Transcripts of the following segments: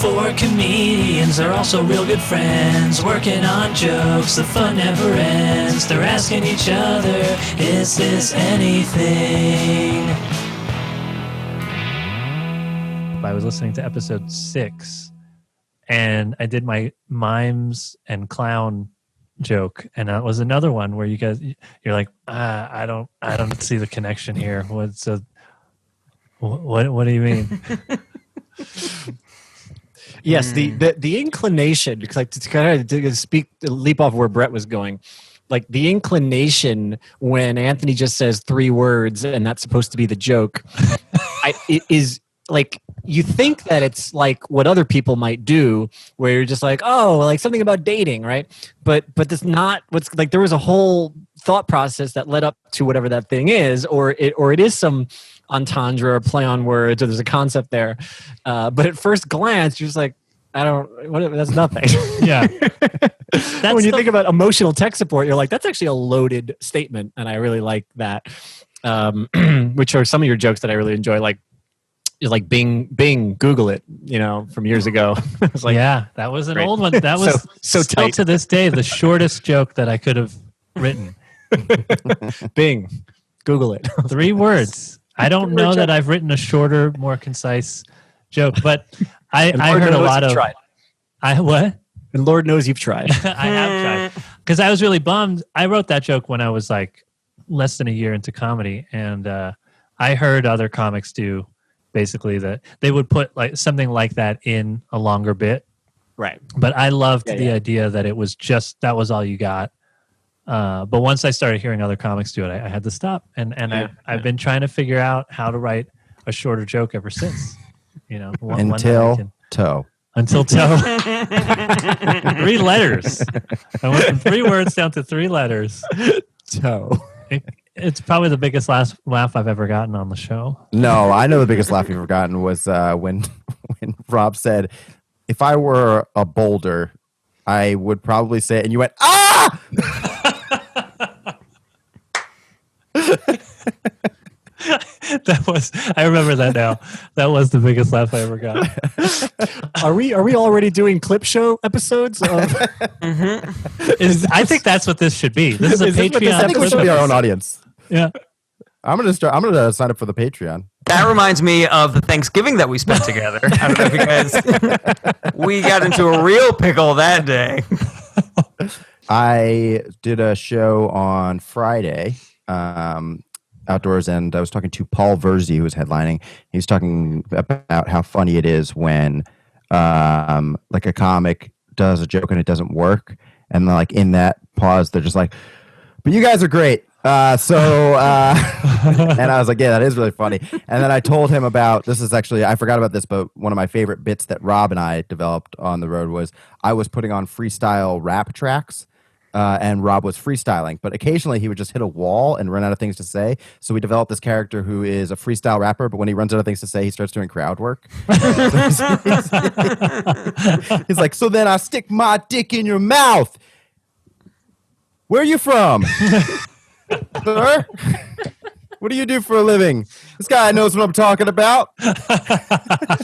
Four comedians are also real good friends, working on jokes, the fun never ends. They're asking each other, is this anything? I was listening to episode 6, and I did my mimes and clown joke, and that was another one where you're like, I don't see the connection here. What do you mean? Yes, the inclination, like to kind of leap off where Brett was going, like the inclination when Anthony just says 3 words and that's supposed to be the joke, it is like you think that it's like what other people might do, where you're just like, oh, like something about dating, right? But that's not what's like. There was a whole thought process that led up to whatever that thing is, or it is some entendre or play on words, or there's a concept there. But at first glance, you're just like, that's nothing. Yeah. When you think about emotional tech support, you're like, that's actually a loaded statement. And I really like that, which are some of your jokes that I really enjoy. Like Bing, Google it, from years ago. Like, yeah, that was an old one. That was so still tight. To this day, the shortest joke that I could have written. Bing, Google it. 3 words. I don't know that I've written a shorter, more concise joke, but I heard a lot of. Tried. What? And Lord knows you've tried. I have tried, because I was really bummed. I wrote that joke when I was like less than a year into comedy, and I heard other comics do basically that they would put like something like that in a longer bit, right? But I loved the idea that it was just that was all you got. But once I started hearing other comics do it, I had to stop, and I've been trying to figure out how to write a shorter joke ever since. Until toe. 3 letters. I went from 3 words down to 3 letters. Toe. It's probably the biggest laugh I've ever gotten on the show. No, I know the biggest laugh you've ever gotten was when Rob said, "If I were a boulder, I would probably say it," and you went, "Ah!" I remember that now. That was the biggest laugh I ever got. Are we already doing clip show episodes? I think that's what this should be. This is a Patreon. I think we should be our own audience. Yeah. I'm gonna sign up for the Patreon. That reminds me of the Thanksgiving that we spent together. I don't know if you guys, we got into a real pickle that day. I did a show on Friday, outdoors, and I was talking to Paul Verzi, who was headlining. He was talking about how funny it is when like a comic does a joke and it doesn't work, and like in that pause they're just like, "But you guys are great." And I was like, yeah, that is really funny. And then I told him about, this is actually, I forgot about this, but one of my favorite bits that Rob and I developed on the road was I was putting on freestyle rap tracks, and Rob was freestyling, but occasionally he would just hit a wall and run out of things to say. So we developed this character who is a freestyle rapper, but when he runs out of things to say, he starts doing crowd work. He's like, "So then I stick my dick in your mouth. Where are you from?" "Sir, what do you do for a living?" "This guy knows what I'm talking about."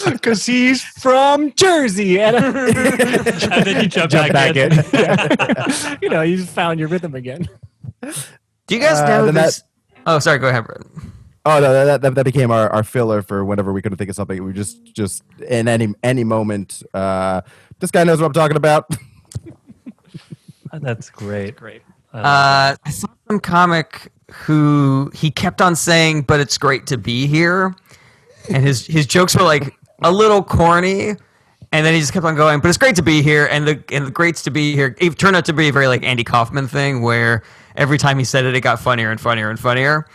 Because he's from Jersey. And then you jump back in. You just found your rhythm again. Do you guys know this? Oh, sorry. Go ahead, Brett. Oh, no, that became our filler for whenever we couldn't think of something. We just in any moment, this guy knows what I'm talking about. That's great. Great. I saw some comic who he kept on saying, "But it's great to be here," and his jokes were like a little corny, and then he just kept on going, "But it's great to be here," and the greats to be here. It turned out to be a very like Andy Kaufman thing, where every time he said it, it got funnier and funnier and funnier.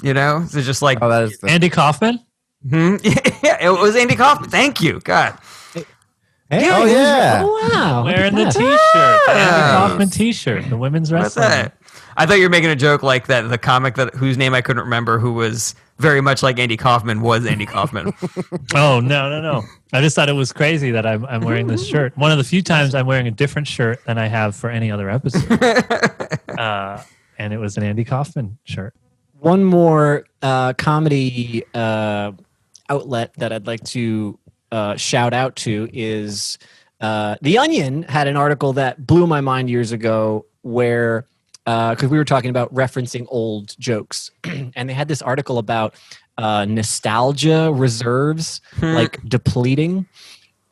So just like that is Andy Kaufman. Yeah, it was Andy Kaufman. Thank you, God. Hey, oh yeah! Oh wow! Wearing the T-shirt, the Andy Kaufman T-shirt, the women's wrestling. What's that? I thought you were making a joke like that. The comic whose name I couldn't remember, who was very much like Andy Kaufman, was Andy Kaufman. Oh no! I just thought it was crazy that I'm wearing this shirt. One of the few times I'm wearing a different shirt than I have for any other episode, and it was an Andy Kaufman shirt. One more comedy outlet that I'd like to shout out to is The Onion had an article that blew my mind years ago where, because we were talking about referencing old jokes, and they had this article about nostalgia reserves like depleting.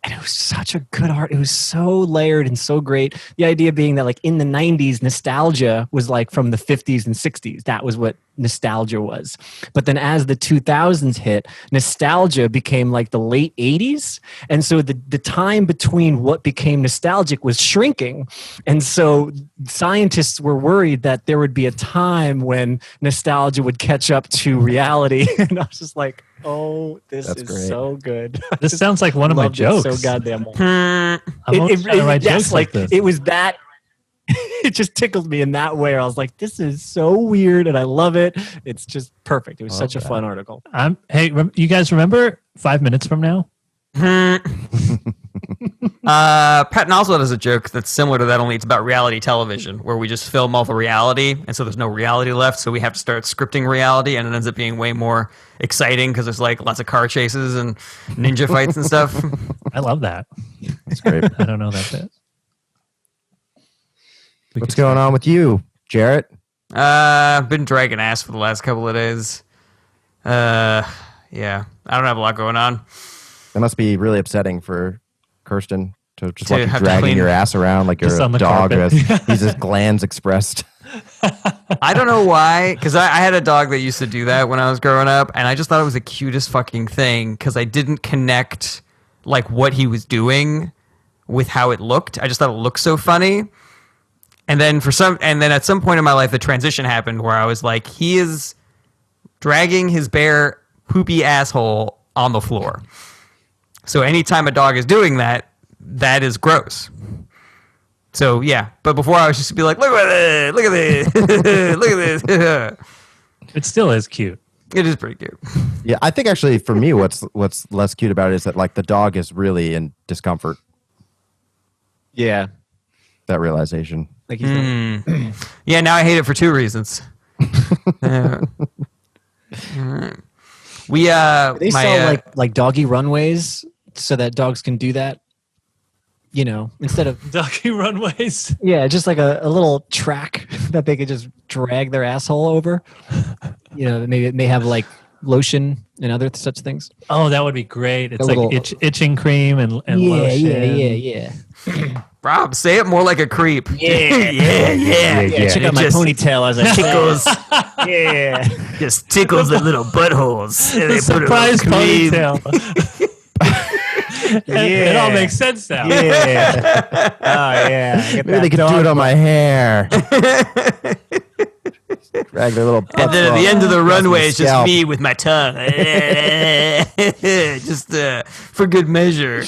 And it was such a good art. It was so layered and so great. The idea being that like in the 90s, nostalgia was like from the 50s and 60s. That was what nostalgia was. But then as the 2000s hit, nostalgia became like the late 80s. And so the time between what became nostalgic was shrinking. And so scientists were worried that there would be a time when nostalgia would catch up to reality. And I was just like, oh, this That's is great. so good. This sounds like one of my Loved it jokes. so goddamn well. I'm always trying to write yes, jokes like this. it was that. It just tickled me in that way. I was like, this is so weird, and I love it. It's just perfect. It was such a fun article. Hey, you guys remember 5 minutes from now? Patton Oswalt has a joke that's similar to that, only it's about reality television, where we just film all the reality, and so there's no reality left, so we have to start scripting reality, and it ends up being way more exciting because there's like lots of car chases and ninja fights and stuff. I love that. That's great. I don't know that bit. What's going on with you, Jarret? I've been dragging ass for the last couple of days. Yeah, I don't have a lot going on. That must be really upsetting for Kirsten to just watch you have to dragging clean- your ass around like you're Just a on the dog who carpet. has his glands expressed. I don't know why, because I had a dog that used to do that when I was growing up, and I just thought it was the cutest fucking thing because I didn't connect like what he was doing with how it looked. I just thought it looked so funny. And then at some point in my life, the transition happened where I was like, he is dragging his bare poopy asshole on the floor. So anytime a dog is doing that, that is gross. So yeah, but before I was just be like, look at this, look at this, look at this. It still is cute. It is pretty cute. Yeah, I think actually for me, what's less cute about it is that like the dog is really in discomfort. Yeah. That realization. Like he's not, Yeah, now I hate it for two reasons. We they sell like doggy runways so that dogs can do that. You know, instead of Doggy runways. yeah, just like a little track that they could just drag their asshole over. You know, maybe it may have like lotion and other such things. Oh, that would be great. It's A like little- itching cream and lotion. yeah. Rob, say it more like a creep. Yeah, check out my Just ponytail as I tickles, yeah. just tickles the little buttholes. And The surprise ponytail. It all makes sense now. Yeah. Oh yeah. Get Maybe that they could do dog it on my hair. Drag their little butts And then at the off. end of the runway, it's just Scalp. me with my tongue. Just for good measure.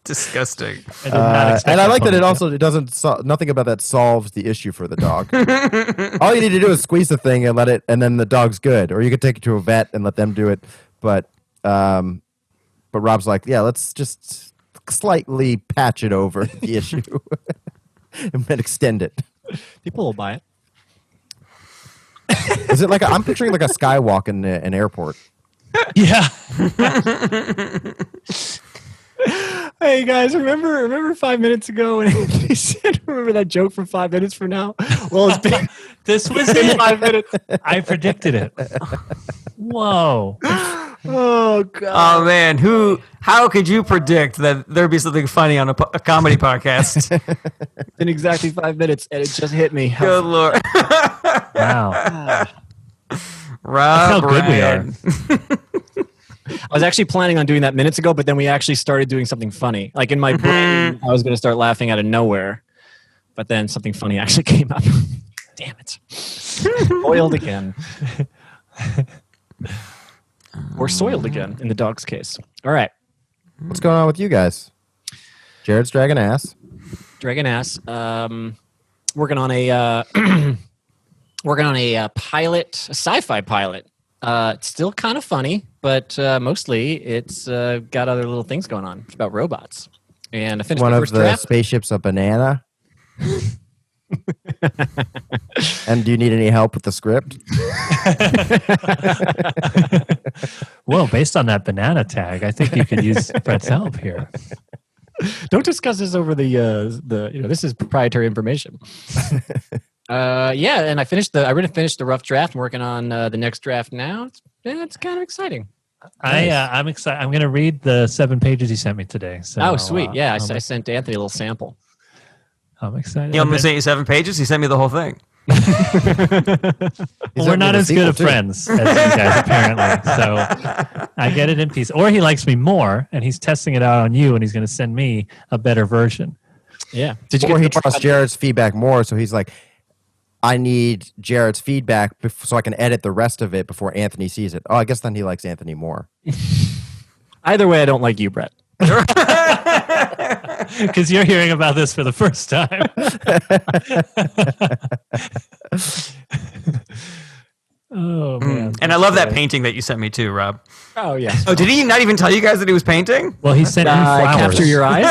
Disgusting. I did not expect And I like that it ponytail. also it doesn't nothing about that solves the issue for the dog. All you need to do is squeeze the thing and let it, and then the dog's good. Or you could take it to a vet and let them do it. But Rob's like, yeah, let's just slightly patch it over the issue and then extend it. People will buy it. Is it like I'm picturing like a skywalk in an airport. Yeah. Hey guys, remember 5 minutes ago when he said, remember that joke from 5 minutes from now? Well, it's been This was been it. 5 minutes. I predicted it. Whoa. Oh god. Oh man, how could you predict that there'd be something funny on a comedy podcast? In exactly 5 minutes, and it just hit me. Good lord. Wow. Rob, how good we are. Ryan. I was actually planning on doing that minutes ago, but then we actually started doing something funny. Like in my brain, I was going to start laughing out of nowhere, but then something funny actually came up. Damn it. Boiled again. Or soiled again in the dog's case. All right. What's going on with you guys? Jared's dragging ass. Dragon ass. Working on a pilot, a sci-fi pilot. It's still kind of funny, but mostly it's got other little things going on. It's about robots. And I finished One the of first the draft. spaceships a banana. And do you need any help with the script? Whoa, based on that banana tag, I think you could use Brett's help here. Don't discuss this over the this is proprietary information. Yeah, and I already finished the rough draft. I'm working on the next draft now. It's kind of exciting. I'm excited. I'm going to read the 7 pages you sent me today. So sweet. Yeah, I sent Anthony a little sample. I'm excited. You want me to send you 7 pages? He sent me the whole thing. Well, we're not as good of friends as you guys, apparently. So I get it in peace. Or he likes me more, and he's testing it out on you, and he's going to send me a better version. Yeah. Or he trusts Jarret's feedback more, so he's like, I need Jarret's feedback so I can edit the rest of it before Anthony sees it. Oh, I guess then he likes Anthony more. Either way, I don't like you, Brett. Because you're hearing about this for the first time. Oh, man. And I love that painting that you sent me too, Rob. Oh, yeah. Oh, did he not even tell you guys that he was painting? Well, he sent me flowers. Capture your eyes?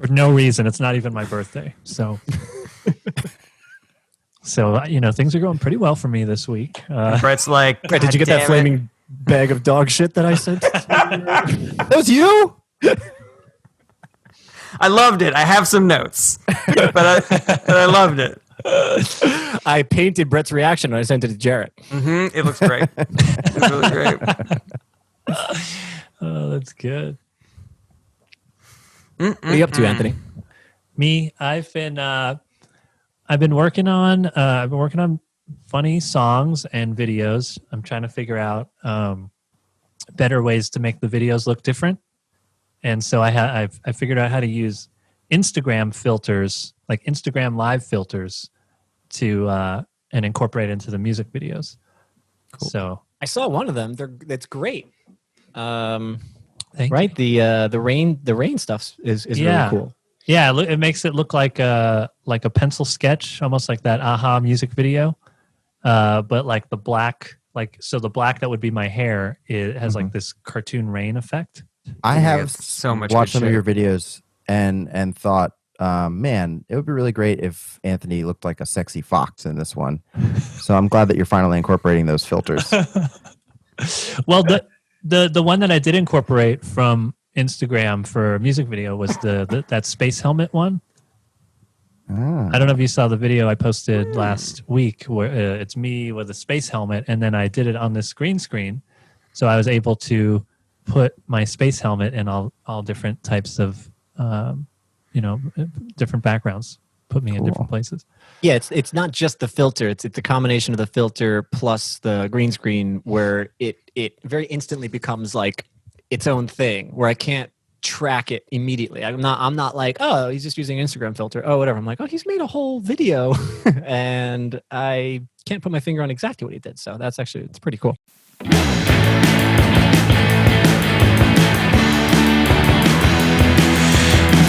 For no reason. It's not even my birthday. So, things are going pretty well for me this week. Brett's like, Brett, did you get that flaming bag of dog shit that I sent? That was you? I loved it. I have some notes, but I loved it. I painted Brett's reaction when I sent it to Jarret. Mm-hmm. It looks great. It's really great. Oh, that's good. What are you up to, Anthony? Me, I've been working on funny songs and videos. I'm trying to figure out better ways to make the videos look different. And so I figured out how to use Instagram filters, like Instagram live filters, to and incorporate into the music videos. Cool. So I saw one of them. That's great. Thank right, you. the rain stuff is really cool. Yeah, it makes it look like a pencil sketch, almost like that Aha music video. But like the black, the black that would be my hair, it has like this cartoon rain effect. I have so much watched good some of shit. your videos and thought, man, it would be really great if Anthony looked like a sexy fox in this one. So I'm glad that you're finally incorporating those filters. Well, the one that I did incorporate from Instagram for a music video was that space helmet one. I don't know if you saw the video I posted last week where it's me with a space helmet, and then I did it on this green screen, so I was able to put my space helmet in all different types of different backgrounds, put me in different places. Yeah, it's not just the filter. It's a combination of the filter plus the green screen where it very instantly becomes like its own thing where I can't track it immediately. I'm not like, oh, he's just using Instagram filter. Oh, whatever. I'm like, oh, he's made a whole video and I can't put my finger on exactly what he did. So it's pretty cool.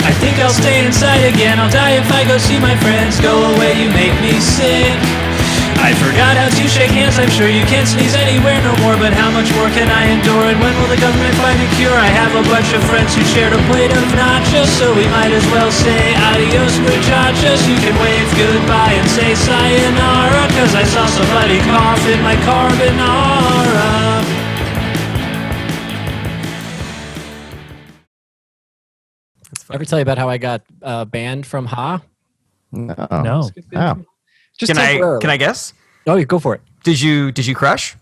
I think I'll stay inside again. I'll die if I go see my friends. Go away, you make me sick. I forgot how to shake hands. I'm sure you can't sneeze anywhere no more. But how much more can I endure? And when will the government find a cure? I have a bunch of friends who shared a plate of nachos, so we might as well say adios muchachos. You can wave goodbye and say sayonara, 'cause I saw somebody cough in my carbonara. Ever tell you about how I got banned from Ha? No. Just Can temporarily. I guess? Oh, you go for it. Did you crush?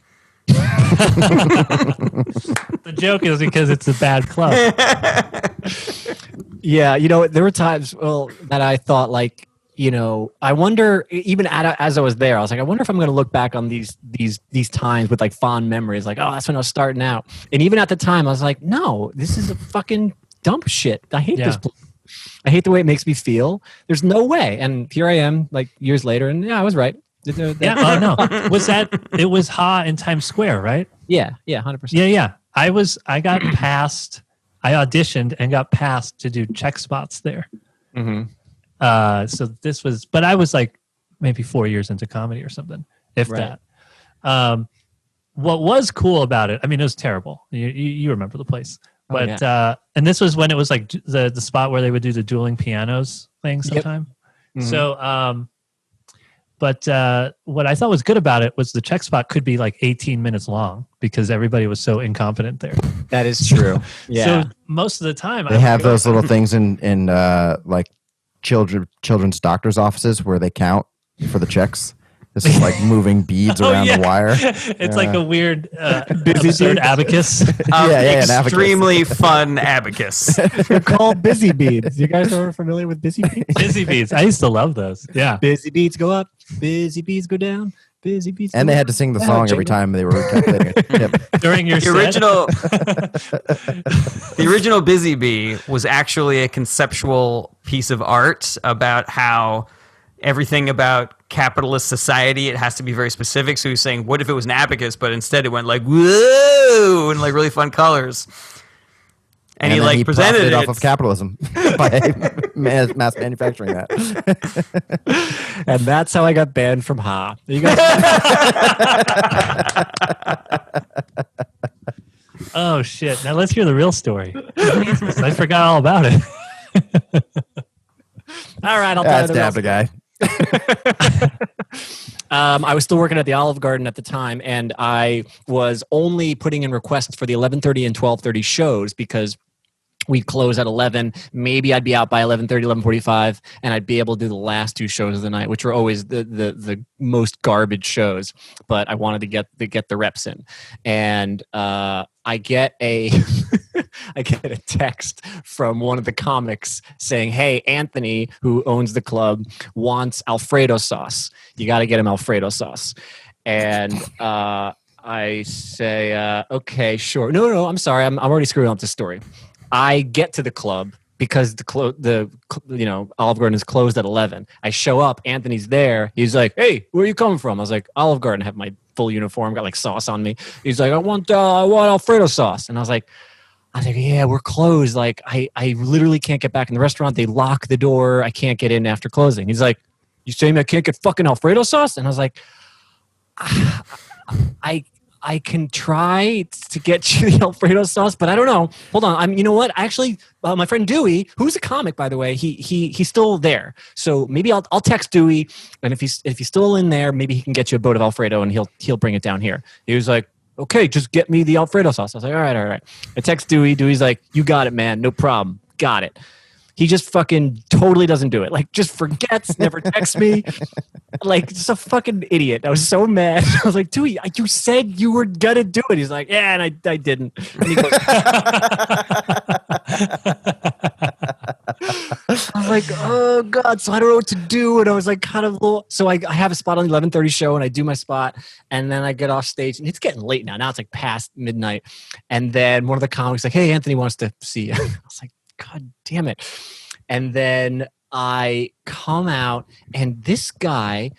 The joke is because it's a bad club. Yeah, there were times that I thought I wonder, even as I was there, I was like, I wonder if I'm going to look back on these times with like fond memories, like, oh, that's when I was starting out. And even at the time, I was like, no, this is a fucking dump shit. I hate this place. I hate the way it makes me feel. There's no way. And here I am, like years later, and yeah, I was right. Yeah. Oh no. It was Ha in Times Square, right? Yeah. 100%. Yeah. I got passed. I auditioned and got passed to do check spots there. Mm-hmm. So this was, but I was like maybe 4 years into comedy or something, if Right. that. What was cool about it? I mean, it was terrible. You remember the place, but and this was when it was like the spot where they would do the dueling pianos thing sometime. Yep. Mm-hmm. So, But what I thought was good about it was the check spot could be like 18 minutes long because everybody was so incompetent there. That is true. Yeah. So most of the time, They have those little things in like children's doctors' offices where they count for the checks. This is like moving beads around the wire. It's like a weird, absurd abacus. An Extremely fun abacus. They're called busy beads. You guys are familiar with busy beads? Busy beads. I used to love those. Yeah. Busy beads go up. Busy beads go down. Busy beads. And they had to sing the song every time they were calculating a tip. During your The original Busy Bee was actually a conceptual piece of art about how everything about capitalist society, it has to be very specific. So he's saying, what if it was an abacus, but instead it went like, whoa, and like really fun colors. And he like presented it off of capitalism by mass manufacturing that. And that's how I got banned from Ha. You guys. Oh, shit. Now let's hear the real story. Jesus, I forgot all about it. All right, I'll tell you the real Stabbed a guy. I was still working at the Olive Garden at the time, and I was only putting in requests for the 11:30 and 12:30 shows because we'd close at 11. Maybe I'd be out by 11:30, 11:45, and I'd be able to do the last two shows of the night, which were always the most garbage shows. But I wanted to get the reps in, and I get a I get a text from one of the comics saying, "Hey, Anthony, who owns the club, wants Alfredo sauce. You got to get him Alfredo sauce." And I say, "Okay, sure." No, I'm sorry. I'm already screwing up this story. I get to the club because the Olive Garden is closed at 11. I show up. Anthony's there. He's like, "Hey, where are you coming from?" I was like, "Olive Garden." I have my full uniform, got like sauce on me. He's like, I want Alfredo sauce. And I was like, yeah, we're closed. Like, I literally can't get back in the restaurant. They lock the door. I can't get in after closing. He's like, you saying I can't get fucking Alfredo sauce? And I was like, I can try to get you the Alfredo sauce, but I don't know. Hold on. You know what? Actually, my friend Dewey, who's a comic, by the way, he's still there. So maybe I'll text Dewey, and if he's still in there, maybe he can get you a boat of Alfredo, and he'll bring it down here. He was like, okay, just get me the Alfredo sauce. I was like, all right. I text Dewey. Dewey's like, you got it, man. No problem. Got it. He just fucking totally doesn't do it. Like, just forgets, never texts me. Like, just a fucking idiot. I was so mad. I was like, Dewey, you said you were going to do it. He's like, yeah, and I didn't. And he goes, I was like, oh, God. So I don't know what to do. And I was like, kind of little. So I have a spot on the 11:30 show, and I do my spot. And then I get off stage, and it's getting late now. Now it's like past midnight. And then one of the comics like, hey, Anthony wants to see you. I was like, God damn it. And then I come out, and this guy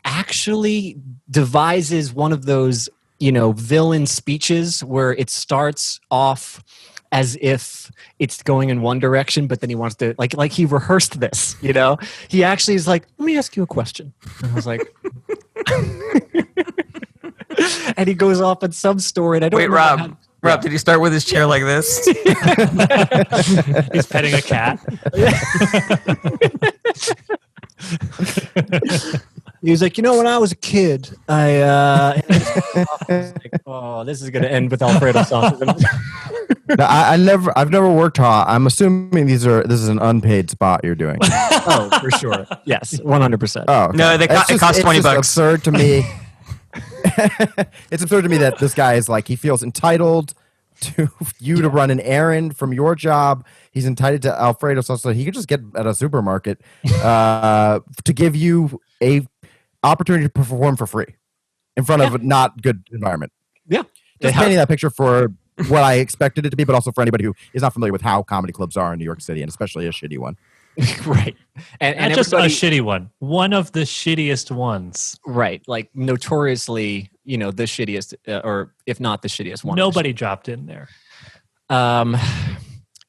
actually devises one of those, villain speeches where it starts off as if it's going in one direction, but then he wants to, like he rehearsed this, He actually is like, let me ask you a question. And I was like, and he goes off on some story, and I don't Wait, Rob, did he start with his chair like this? He's petting a cat. He was like, when I was a kid, I was like, oh, this is going to end with Alfredo sauce. No, I've never worked hot. I'm assuming this is an unpaid spot you're doing. Oh, for sure. Yes, 100%. Oh, okay. No, it costs $20. It's absurd to me. It's absurd to me that this guy is like, he feels entitled to you to run an errand from your job. He's entitled to Alfredo sauce so he could just get at a supermarket to give you a opportunity to perform for free in front of a not good environment. Yeah. Just painting that picture for what I expected it to be, but also for anybody who is not familiar with how comedy clubs are in New York City, and especially a shitty one. Right. And just a shitty one. One of the shittiest ones. Right. Like notoriously, the shittiest, or if not the shittiest one. Nobody dropped in there.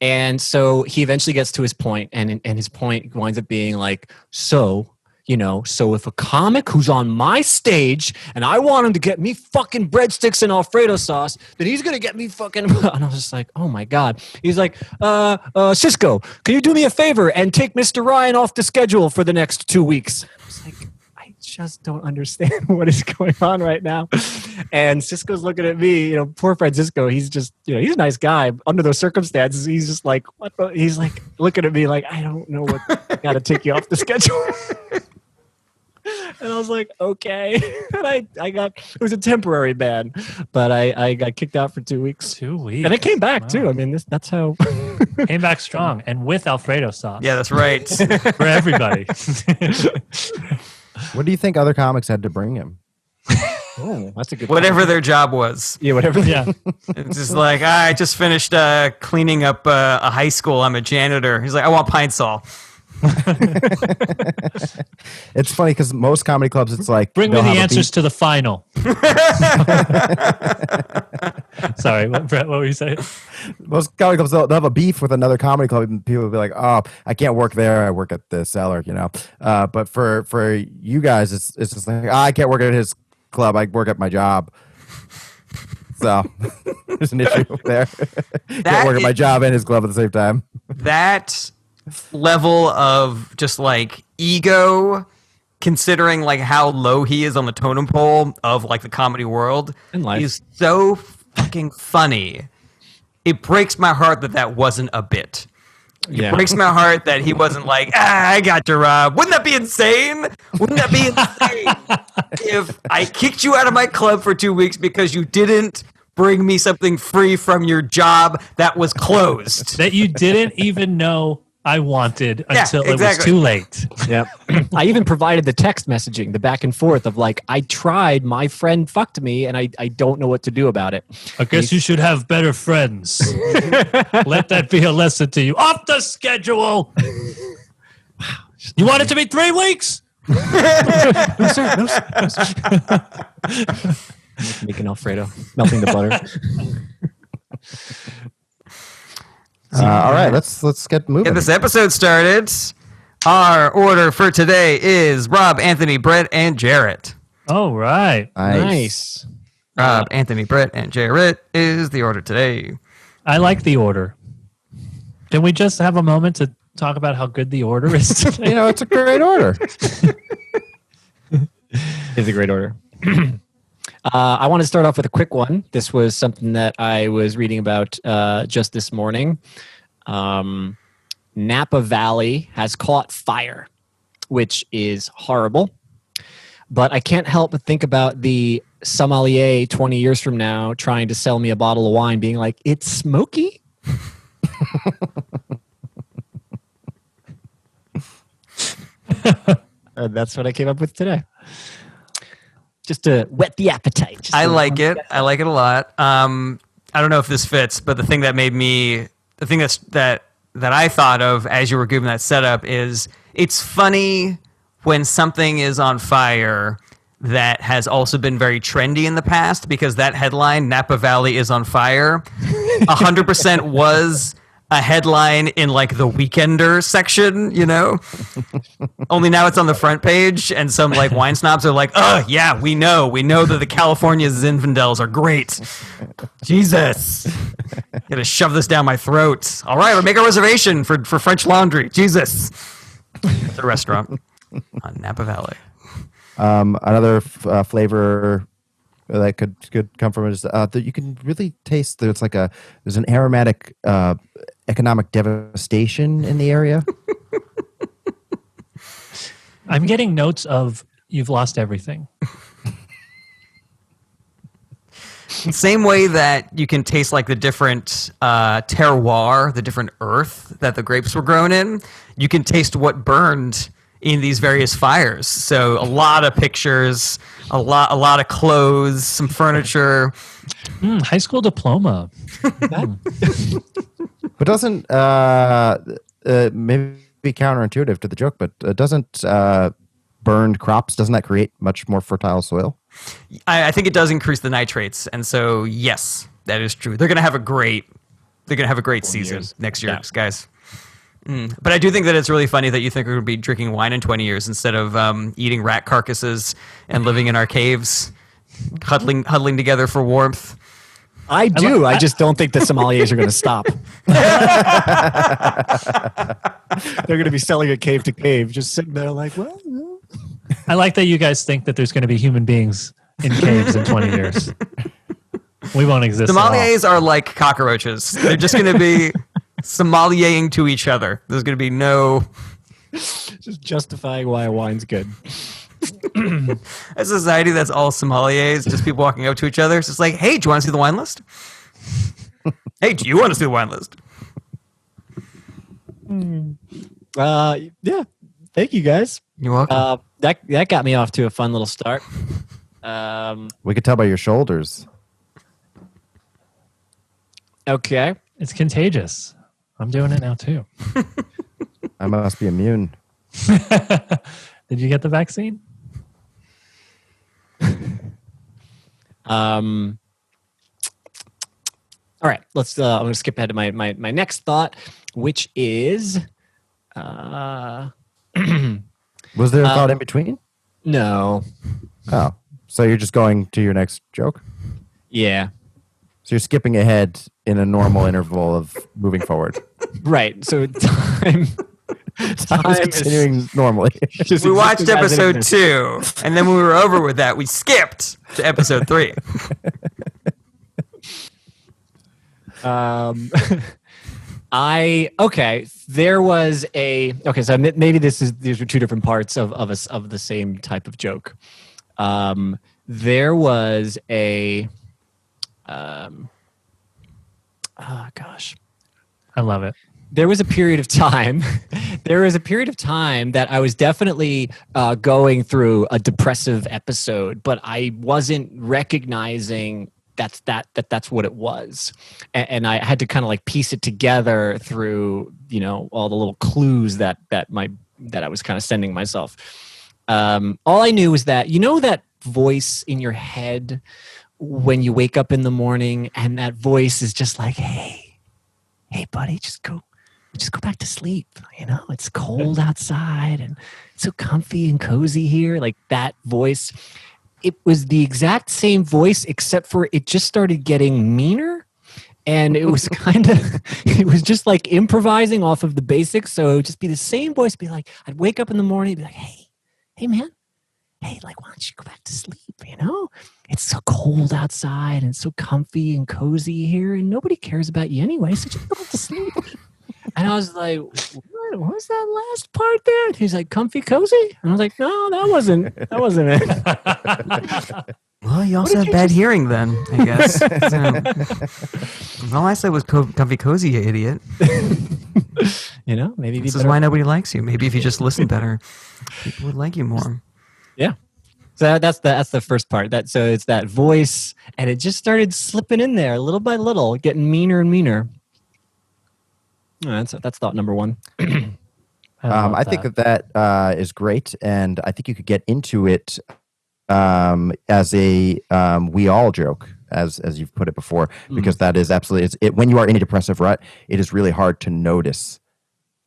And so he eventually gets to his point, and his point winds up being like, so if a comic who's on my stage and I want him to get me fucking breadsticks and Alfredo sauce, then he's going to get me fucking... And I was just like, oh my God. He's like, Cisco, can you do me a favor and take Mr. Ryan off the schedule for the next 2 weeks? I was like, just don't understand what is going on right now. And Cisco's looking at me, poor Francisco. He's just, he's a nice guy. Under those circumstances, he's just like, what? He's like looking at me like, I don't know what, got to take you off the schedule. And I was like, okay. And it was a temporary ban, but I got kicked out for 2 weeks. 2 weeks. And it came back too. I mean, that's how. Came back strong and with Alfredo sauce. Yeah, that's right. For everybody. What do you think other comics had to bring him? Oh, that's a good Whatever their job was. Yeah, whatever. Yeah. It's just like, I just finished cleaning up a high school. I'm a janitor. He's like, I want Pine Sol. It's funny because most comedy clubs, it's like Bring me they'll the have a answers beat- to the final. Sorry, Brett, what were you saying? Most comedy clubs, they'll have a beef with another comedy club, and people will be like, "Oh, I can't work there. I work at the cellar," But for you guys, it's just like, I can't work at his club. I work at my job. So there's an issue there. Can't work at my job and his club at the same time. That level of just like ego, considering like how low he is on the totem pole of like the comedy world, In life. is so fucking funny. It breaks my heart that wasn't a bit. It breaks my heart that he wasn't like, I got your wouldn't that be insane? Wouldn't that be insane if I kicked you out of my club for 2 weeks because you didn't bring me something free from your job that was closed? That you didn't even know I wanted until it was exactly. too late. Yep. I even provided the text messaging, the back and forth of like, I tried, my friend fucked me, and I don't know what to do about it. I guess you should have better friends. Let that be a lesson to you. Off the schedule. You want it to be 3 weeks? No, sir. No, sir. No, sir. Making Alfredo, melting the butter. All right, let's get moving. Get this episode started. Our order for today is Rob, Anthony, Brett, and Jarret. All right. Nice. Rob, Anthony, Brett, and Jarret is the order today. I like the order. Can we just have a moment to talk about how good the order is today? It's a great order. It's a great order. I want to start off with a quick one. This was something that I was reading about just this morning. Napa Valley has caught fire, which is horrible. But I can't help but think about the sommelier 20 years from now trying to sell me a bottle of wine being like, it's smoky? That's what I came up with today. Just to whet the appetite. I like it. I like it a lot. I don't know if this fits, but the thing that I thought of as you were giving that setup is it's funny when something is on fire that has also been very trendy in the past, because that headline, Napa Valley is on fire, 100% was a headline in like the Weekender section, Only now it's on the front page, and some like wine snobs are like, oh yeah, we know that the California Zinfandels are great. Jesus. Gonna shove this down my throat. All right, we'll make a reservation for French Laundry. Jesus. The restaurant on Napa Valley. Another flavor that could come from it is that you can really taste that it's like there's an aromatic economic devastation in the area. I'm getting notes of you've lost everything. Same way that you can taste like the different terroir, the different earth that the grapes were grown in, you can taste what burned in these various fires. So a lot of pictures, a lot of clothes, some furniture. High school diploma. But doesn't maybe be counterintuitive to the joke, but doesn't burned crops, doesn't that create much more fertile soil? I think it does increase the nitrates, and so yes, that is true. They're gonna have a great season next year, guys. But I do think that it's really funny that you think we're going to be drinking wine in 20 years instead of eating rat carcasses and living in our caves, huddling together for warmth. I do. I just don't think the sommeliers are going to stop. They're going to be selling it cave to cave, just sitting there like, well, no. I like that you guys think that there's going to be human beings in caves in 20 years. We won't exist. Sommeliers are like cockroaches. They're just going to be sommeliering to each other. There's going to be no... Just justifying why a wine's good. A society that's all sommeliers, just people walking up to each other. It's just like, hey, do you want to see the wine list? Hey, do you want to see the wine list? Yeah. Thank you, guys. You're welcome. That got me off to a fun little start. We could tell by your shoulders. Okay. It's contagious. I'm doing it now too. I must be immune. Did you get the vaccine? All right. Let's. I'm going to skip ahead to my next thought, which is. Was there a thought in between? No. Oh, so you're just going to your next joke? Yeah. So you're skipping ahead in a normal interval of moving forward. Right. So time. Time is continuing normally. We watched episode 2, and then when we were over with that, we skipped to episode 3. There was a so maybe these were two different parts of the same type of joke. There was a I love it. there was a period of time that I was definitely going through a depressive episode, but I wasn't recognizing that's what it was, and I had to kind of like piece it together through all the little clues that I was kind of sending myself. All I knew was that that voice in your head when you wake up in the morning, and that voice is just like, hey buddy, just go back to sleep. It's cold outside and it's so comfy and cozy here. Like that voice, it was the exact same voice, except for it just started getting meaner. And it was it was just like improvising off of the basics. So it would just be the same voice, be like, I'd wake up in the morning, be like, hey man, hey, like, why don't you go back to sleep? It's so cold outside and so comfy and cozy here, and nobody cares about you anyway, so just go back to sleep. And I was like, what was that last part there? And he's like, comfy, cozy? And I was like, no, that wasn't it. Well, you also have bad hearing then, I guess. All I said was comfy, cozy, you idiot. Maybe this is why nobody likes you. Maybe if you just listen better, people would like you more. Yeah. So that's the first part. So it's that voice, and it just started slipping in there little by little, getting meaner and meaner. That's thought number one. I think that is great, and I think you could get into it as a we all joke, as you've put it before, because that is absolutely when you are in a depressive rut, it is really hard to notice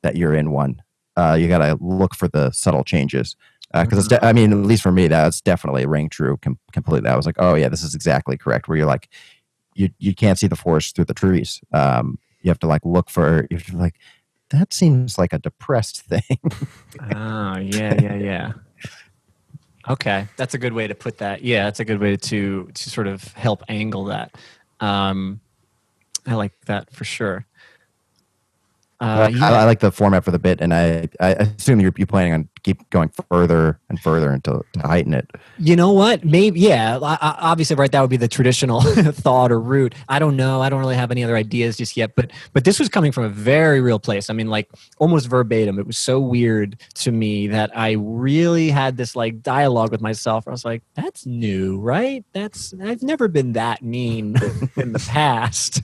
that you're in one. You got to look for the subtle changes. Because at least for me, that's definitely rang true completely. I was like, oh yeah, this is exactly correct. Where you're like, you can't see the forest through the trees. You have to like look for. You're like, that seems like a depressed thing. Oh yeah. Okay, that's a good way to put that. Yeah, that's a good way to sort of help angle that. I like that for sure. I like the format for the bit, and I assume you're planning on keep going further and further until to heighten it. You know what? Maybe, yeah. Obviously, right, that would be the traditional thought or route. I don't know. I don't really have any other ideas just yet. But this was coming from a very real place. I mean, like almost verbatim. It was so weird to me that I really had this like dialogue with myself. I was like, "That's new, right? I've never been that mean in the past."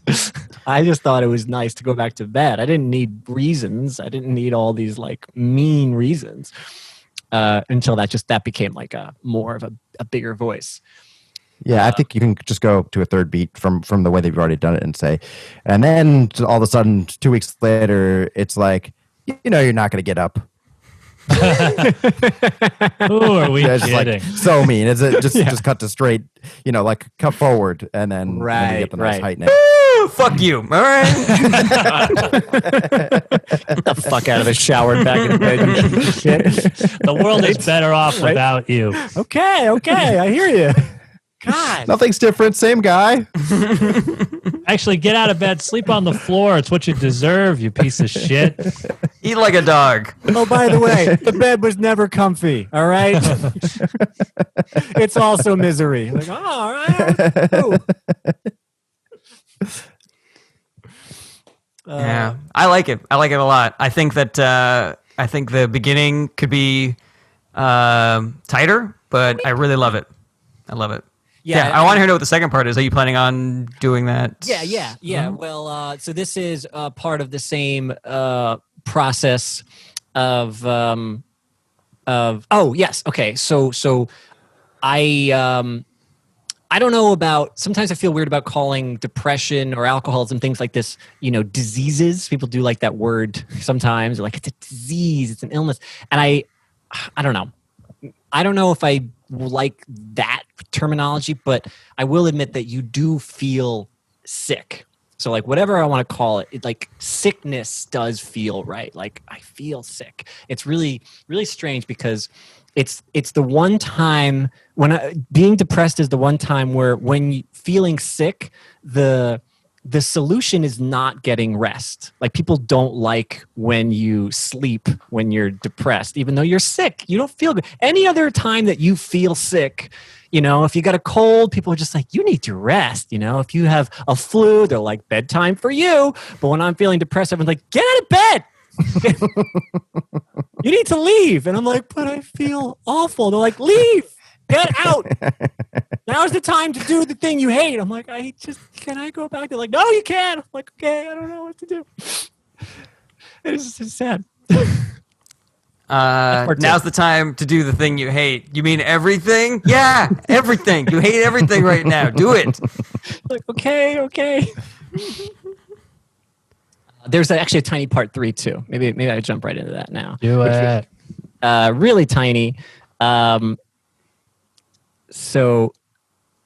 I just thought it was nice to go back to bed. I didn't need reasons. I didn't need all these like mean reasons until that became like a more of a bigger voice. Yeah, I think you can just go to a third beat from the way they've already done it and say, and then all of a sudden 2 weeks later, it's like, you're not going to get up. Ooh, are we It's kidding? like, so mean. Is it just cut to straight, like cut forward and then Right, you get the nice right. heightening. Fuck you. All right. Get the fuck out of the shower and back in the bed. You piece of shit. The world is better off without you. Okay, I hear you. God. Nothing's different. Same guy. Actually, get out of bed, sleep on the floor. It's what you deserve, you piece of shit. Eat like a dog. Oh, by the way, the bed was never comfy. All right. It's also misery. Like, all right. Ooh. Yeah, I like it. I like it a lot. I think that I think the beginning could be tighter, but I really love it. I love it. Yeah, I want to know what the second part is. Are you planning on doing that? Yeah. Well, so this is part of the same process of. Oh yes. Okay. So I don't know about. Sometimes I feel weird about calling depression or alcoholism things like this. Diseases. People do like that word sometimes. They're like, it's a disease. It's an illness. And I don't know. I don't know if I like that terminology, but I will admit that you do feel sick. So like whatever I want to call it, like sickness does feel right. Like I feel sick. It's really, really strange because it's the one time when being depressed is the one time where when feeling sick, the solution is not getting rest. Like people don't like when you sleep when you're depressed, even though you're sick. You don't feel good. Any other time that you feel sick, if you got a cold, people are just like, you need to rest. If you have a flu, they're like, bedtime for you. But when I'm feeling depressed, everyone's like, get out of bed. You need to leave. And I'm like, but I feel awful. They're like, leave. Get out. Now's the time to do the thing you hate. I'm like, can I go back? They're like, no, you can't. I'm like, okay, I don't know what to do. It's just sad. Now's the time to do the thing you hate. You mean everything? Yeah, everything. You hate everything right now. Do it. Like, okay. There's actually a tiny part 3 too. Maybe I jump right into that now. Do it. Really tiny. So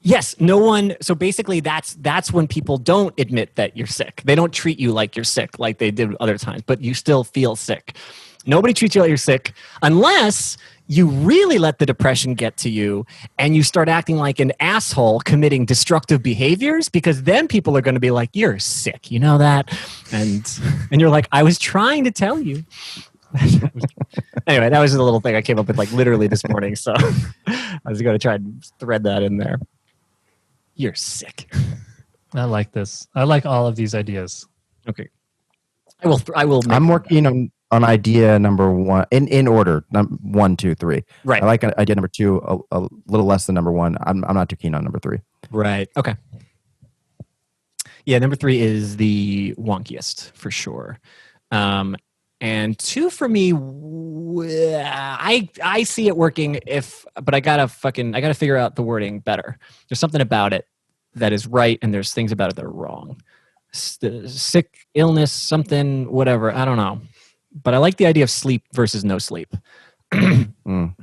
yes, no one. So basically, that's when people don't admit that you're sick. They don't treat you like you're sick, like they did other times, but you still feel sick. Nobody treats you like you're sick unless you really let the depression get to you and you start acting like an asshole committing destructive behaviors, because then people are going to be like, you're sick. You know that? And you're like, I was trying to tell you. Anyway, that was a little thing I came up with like literally this morning. So I was going to try and thread that in there. You're sick. I like this. I like all of these ideas. Okay. I will. I'm more keen on idea number 1 in order. 1, 2, 3. Right. I like idea number 2 a little less than number 1. I'm not too keen on number 3. Right. Okay. Yeah, number 3 is the wonkiest for sure. And 2 for me, I see it working but I gotta figure out the wording better. There's something about it that is right, and there's things about it that are wrong. Sick, illness, something, whatever. I don't know. But I like the idea of sleep versus no sleep. The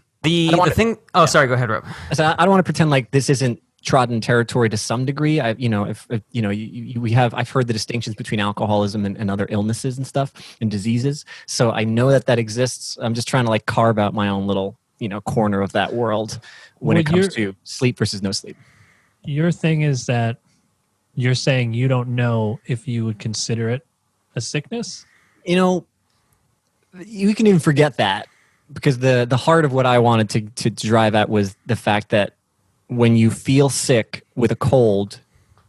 thing. Oh, sorry. Go ahead, Rob. So I don't want to pretend like this isn't trodden territory to some degree. I've heard the distinctions between alcoholism and other illnesses and stuff and diseases. So I know that exists. I'm just trying to like carve out my own little corner of that world when it comes to sleep versus no sleep. Your thing is that you're saying you don't know if you would consider it a sickness? You can even forget that, because the heart of what I wanted to drive at was the fact that when you feel sick with a cold,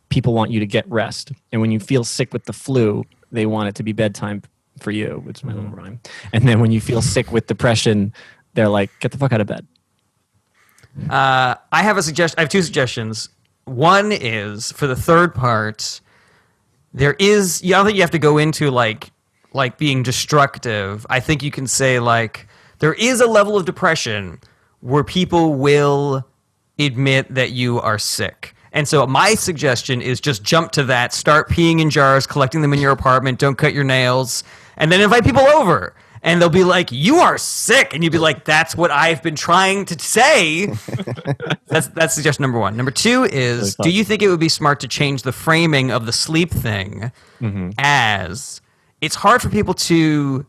people want you to get rest. And when you feel sick with the flu, they want it to be bedtime for you, which is my little rhyme. And then when you feel sick with depression, they're like, get the fuck out of bed. I have a suggestion. I have 2 suggestions. One is for the third part. I don't think you have to go into like being destructive. I think you can say like there is a level of depression where people will admit that you are sick. And so my suggestion is just jump to that, start peeing in jars, collecting them in your apartment, don't cut your nails, and then invite people over And they'll be like, "You are sick," and you'd be like, "That's what I've been trying to say." That's suggestion number 1. Number 2 is: do you think it would be smart to change the framing of the sleep thing, as it's hard for people to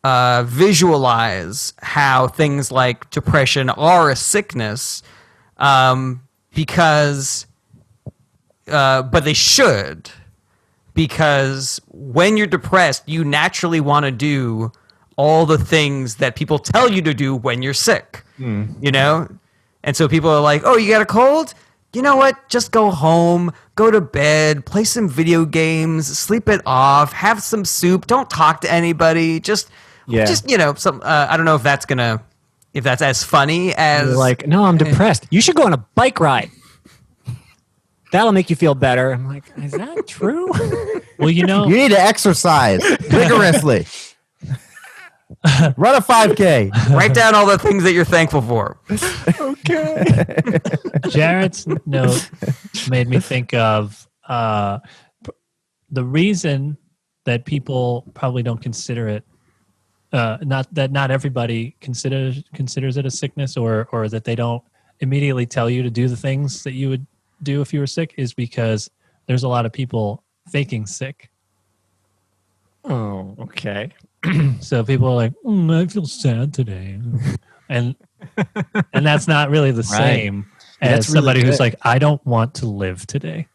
visualize how things like depression are a sickness, because, but they should, because when you're depressed, you naturally want to do all the things that people tell you to do when you're sick, you know? And so people are like, oh, you got a cold? You know what? Just go home, go to bed, play some video games, sleep it off, have some soup, don't talk to anybody, just some. I don't know if that's as funny as You're like, no, I'm depressed. You should go on a bike ride. That'll make you feel better. I'm like, is that true? Well, You need to exercise vigorously. Run a 5K. write down all the things that you're thankful for. Okay. Jarret's note made me think of the reason that people probably don't consider it. Not everybody considers it a sickness, or that they don't immediately tell you to do the things that you would do if you were sick, is because there's a lot of people faking sick. Oh, okay. So people are like, I feel sad today, and that's not really the same as That's really somebody who's good. like, I don't want to live today.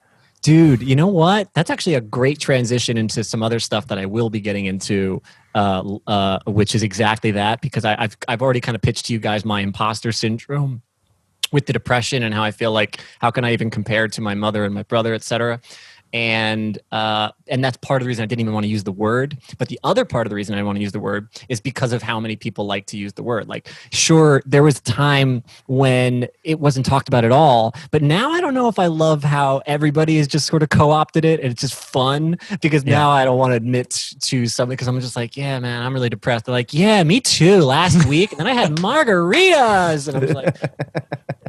Dude, you know what? That's actually a great transition into some other stuff that I will be getting into, which is exactly that, because I've already kind of pitched to you guys my imposter syndrome with the depression and how I feel like, how can I even compare to my mother and my brother, et cetera. And that's part of the reason I didn't even want to use the word. But the other part of the reason I want to use the word is because of how many people like to use the word. Like, sure, there was a time when it wasn't talked about at all, but now I don't know if I love how everybody has just sort of co-opted it, and it's just fun because now I don't want to admit to something, because I'm just like, yeah, man, I'm really depressed. They're like, yeah, me too, last week, and then I had margaritas, and I'm just like,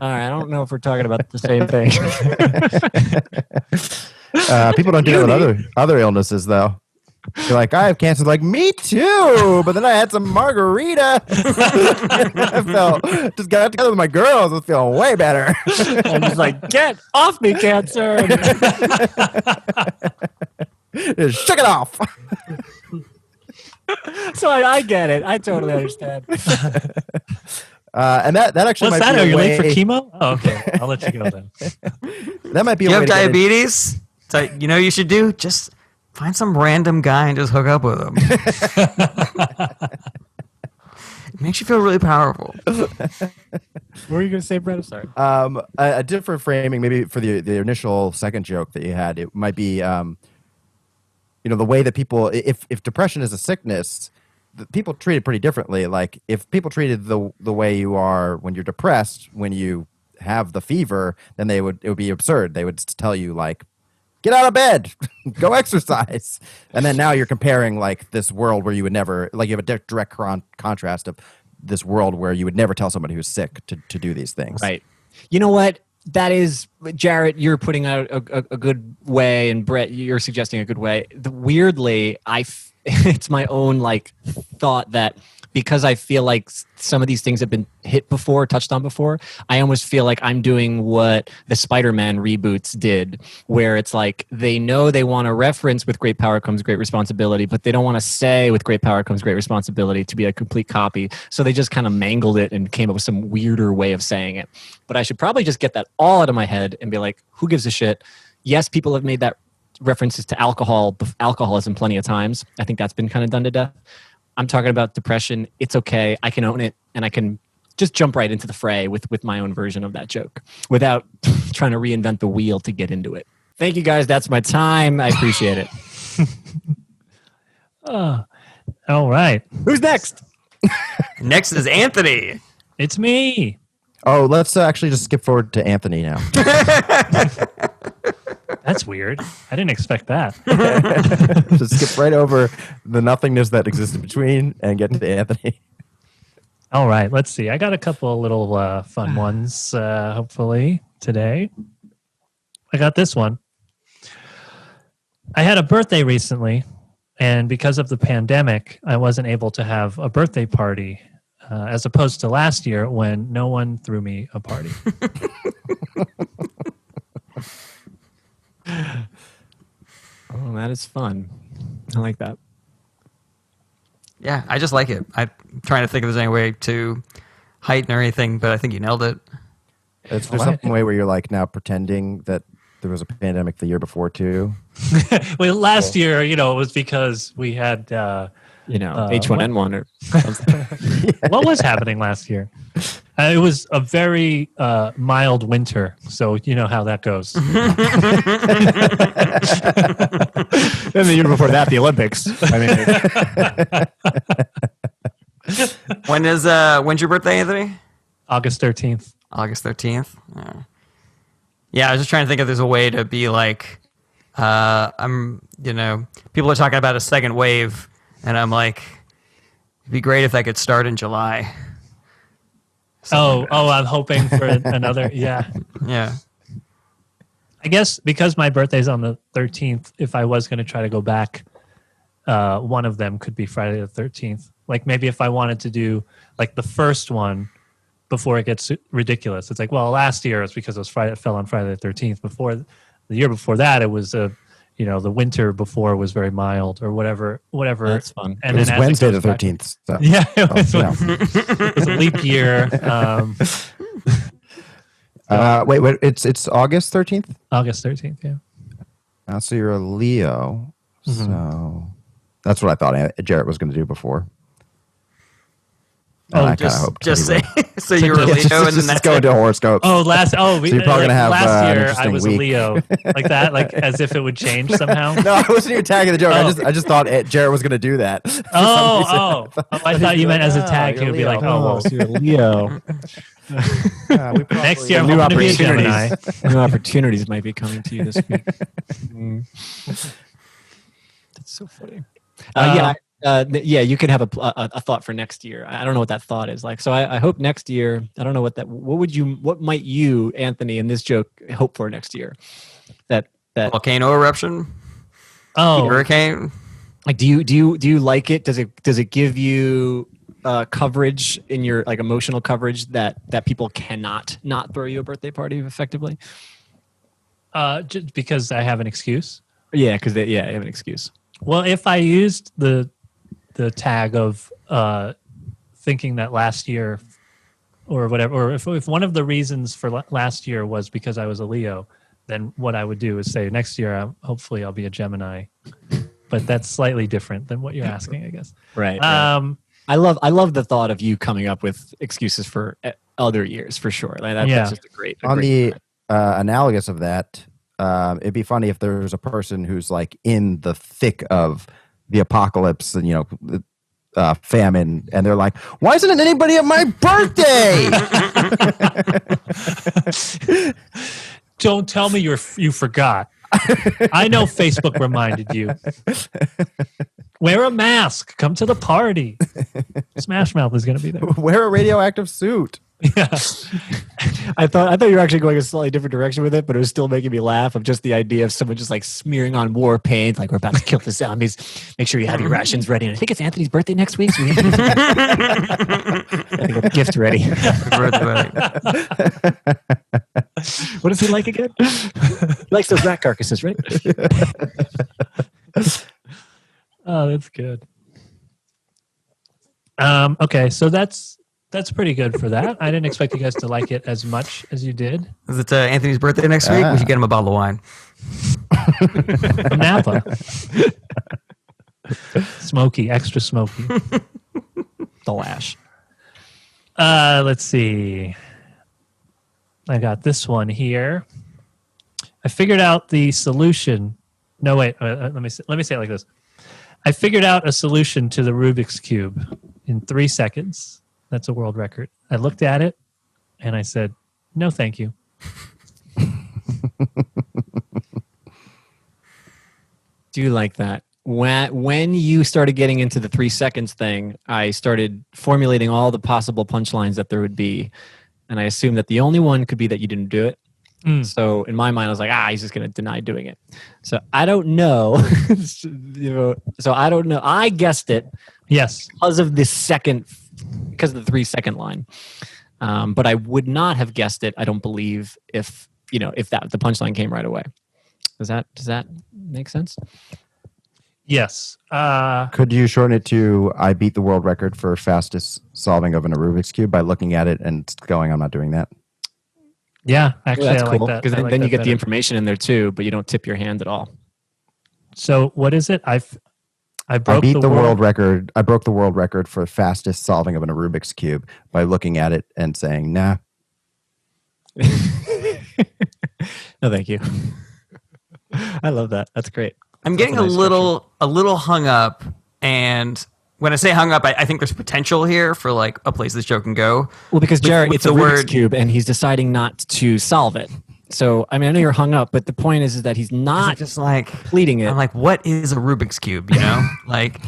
all right, I don't know if we're talking about the same thing. People don't do that with other illnesses, though. You're like, I have cancer. Like, me too. But then I had some margarita. I just got out together with my girls. I was feeling way better. I'm just like, get off me, cancer. Just shook it off. So I get it. I totally understand. And that actually What's might that? be Are a you way, late for chemo? Oh, okay. I'll let you go then. That might be a You way have to get into- diabetes? So you know what you should do? Just find some random guy and just hook up with him. It makes you feel really powerful. What were you going to say, Brett? I'm sorry. a different framing, maybe for the initial second joke that you had, it might be, the way that people, if depression is a sickness, people treat it pretty differently. Like, if people treated the way you are when you're depressed, when you have the fever, then it would be absurd. They would tell you, like, get out of bed, go exercise. And then now you're comparing, like, this world where you would never, like, you have a direct contrast of this world where you would never tell somebody who's sick to do these things. Right. You know what? That is, Jarret, you're putting out a good way, and Brett, you're suggesting a good way. Weirdly, it's my own, like, thought that because I feel like some of these things have been hit before, touched on before, I almost feel like I'm doing what the Spider-Man reboots did, where it's like they know they want to reference with great power comes great responsibility, but they don't want to say with great power comes great responsibility to be a complete copy. So they just kind of mangled it and came up with some weirder way of saying it. But I should probably just get that all out of my head and be like, who gives a shit? Yes, people have made that references to alcoholism plenty of times. I think that's been kind of done to death. I'm talking about depression. It's okay. I can own it, and I can just jump right into the fray with my own version of that joke without trying to reinvent the wheel to get into it. Thank you, guys. That's my time. I appreciate it. All right. Who's next? Next is Anthony. It's me. Oh, let's actually just skip forward to Anthony now. That's weird. I didn't expect that. Just skip right over the nothingness that existed between and get to Anthony. All right. Let's see. I got a couple of little fun ones, hopefully, today. I got this one. I had a birthday recently, And because of the pandemic, I wasn't able to have a birthday party, as opposed to last year when no one threw me a party. Oh, that is fun. I like that. Yeah, I just like it. I'm trying to think if there's any way to heighten or anything, but I think you nailed it. Is there some way where you're like now pretending that there was a pandemic the year before too? Well, last year, it was because we had H1N1 or something. what was happening last year? It was a very mild winter, so you know how that goes. And the year before that, the Olympics. I mean, When's your birthday, Anthony? August 13th. August 13th. Yeah, I was just trying to think if there's a way to be like, people are talking about a second wave, and I'm like, it'd be great if that could start in July. I'm hoping for another. Yeah. Yeah. I guess because my birthday's on the 13th, if I was going to try to go back, one of them could be Friday the 13th. Like maybe if I wanted to do like the first one before it gets ridiculous. It's like, well, last year it's because it fell on Friday the 13th. Before the year before that, it was the winter before was very mild or whatever. That's fun. And it was Wednesday the 13th. So. Yeah, it was a leap year. Wait, it's August 13th? August 13th, yeah. So you're a Leo. So that's what I thought Jarret was going to do before. And I kind of hoped. Just say, so you're a Leo, and then that's go into horoscopes. So you're probably going to have last year I was week. a Leo, like that, like as if it would change somew. No, I wasn't even tagging the joke. I just thought Jarret was going to to do that. I thought you meant as a tag. He would be like, so you're a Leo. Next year, I'm going to be a Gemini. New opportunities might be coming to you this week. That's so funny. You could have a thought for next year. I don't know what that thought is like. So I hope next year. I don't know what might you, Anthony, in this joke hope for next year? That volcano eruption. Hurricane. Like, do you like it? Does it give you coverage in your like emotional coverage that people cannot not throw you a birthday party effectively? Just because I have an excuse. Yeah, because I have an excuse. Well, if I used the tag of thinking that last year or whatever, or if one of the reasons for last year was because I was a Leo, then what I would do is say next year, hopefully I'll be a Gemini. But that's slightly different than what you're asking, I guess. Right. I love the thought of you coming up with excuses for other years, for sure. Like that's just a great. On the analogous of that, it'd be funny if there was a person who's like in the thick of the apocalypse and famine, and they're like, "Why isn't anybody at my birthday?" Don't tell me you forgot. I know Facebook reminded you. Wear a mask. Come to the party. Smash Mouth is going to be there. Wear a radioactive suit. Yeah. I thought you were actually going a slightly different direction with it, but it was still making me laugh of just the idea of someone just like smearing on war paint, like we're about to kill the zombies. Make sure you have your rations ready. And I think it's Anthony's birthday next week. So we have to get the gift ready. What does he like again? He likes those rat carcasses, right? Oh, that's good. Okay, so that's pretty good for that. I didn't expect you guys to like it as much as you did. Is it Anthony's birthday next week? We should get him a bottle of wine. From Napa. Smoky, extra smoky. The lash. Let's see. I got this one here. I figured out the solution. No, wait. Let me say it like this. I figured out a solution to the Rubik's Cube in 3 seconds. That's a world record. I looked at it and I said, "No, thank you." Do you like that? When you started getting into the 3 seconds thing, I started formulating all the possible punchlines that there would be. And I assumed that the only one could be that you didn't do it. So in my mind, I was like, he's just going to deny doing it. So I don't know. So I don't know. I guessed it. Yes. Because of the 3-second line. But I would not have guessed it, I don't believe, if the punchline came right away. Does that make sense? Yes. Could you shorten it to I beat the world record for fastest solving of a Rubik's Cube by looking at it and going, I'm not doing that? Yeah, actually, that's I cool. like that. Because I like then you that get better. the information in there too, but you don't tip your hand at all. So what is it? I I broke beat the world record. I broke the world record for fastest solving of a Rubik's Cube by looking at it and saying, nah. No, thank you. I love that. That's great. I'm getting a little hung up, and when I say hung up, I think there's potential here for like a place this joke can go. Well, because Jarret, with it's a Rubik's Cube, and he's deciding not to solve it. So, I mean, I know you're hung up, but the point is that he's not just like completing it. I'm like, what is a Rubik's Cube? Like,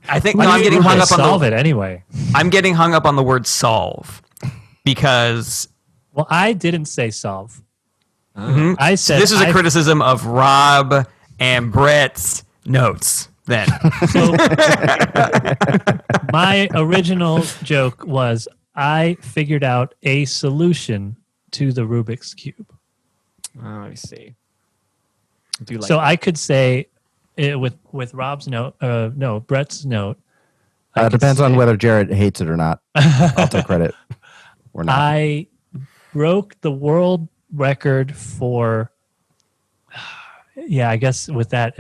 I think I'm I'm getting hung up on solve it anyway. I'm getting hung up on the word solve because. Well, I didn't say solve. I said this is a criticism of Rob and Brett's notes. Then So, my original joke was I figured out a solution to the Rubik's Cube. Let me see. I do like So that. I could say with Rob's note, no, Brett's note. It depends on whether Jarret hates it or not. I'll take credit or not. I broke the world record for. Yeah, I guess with that,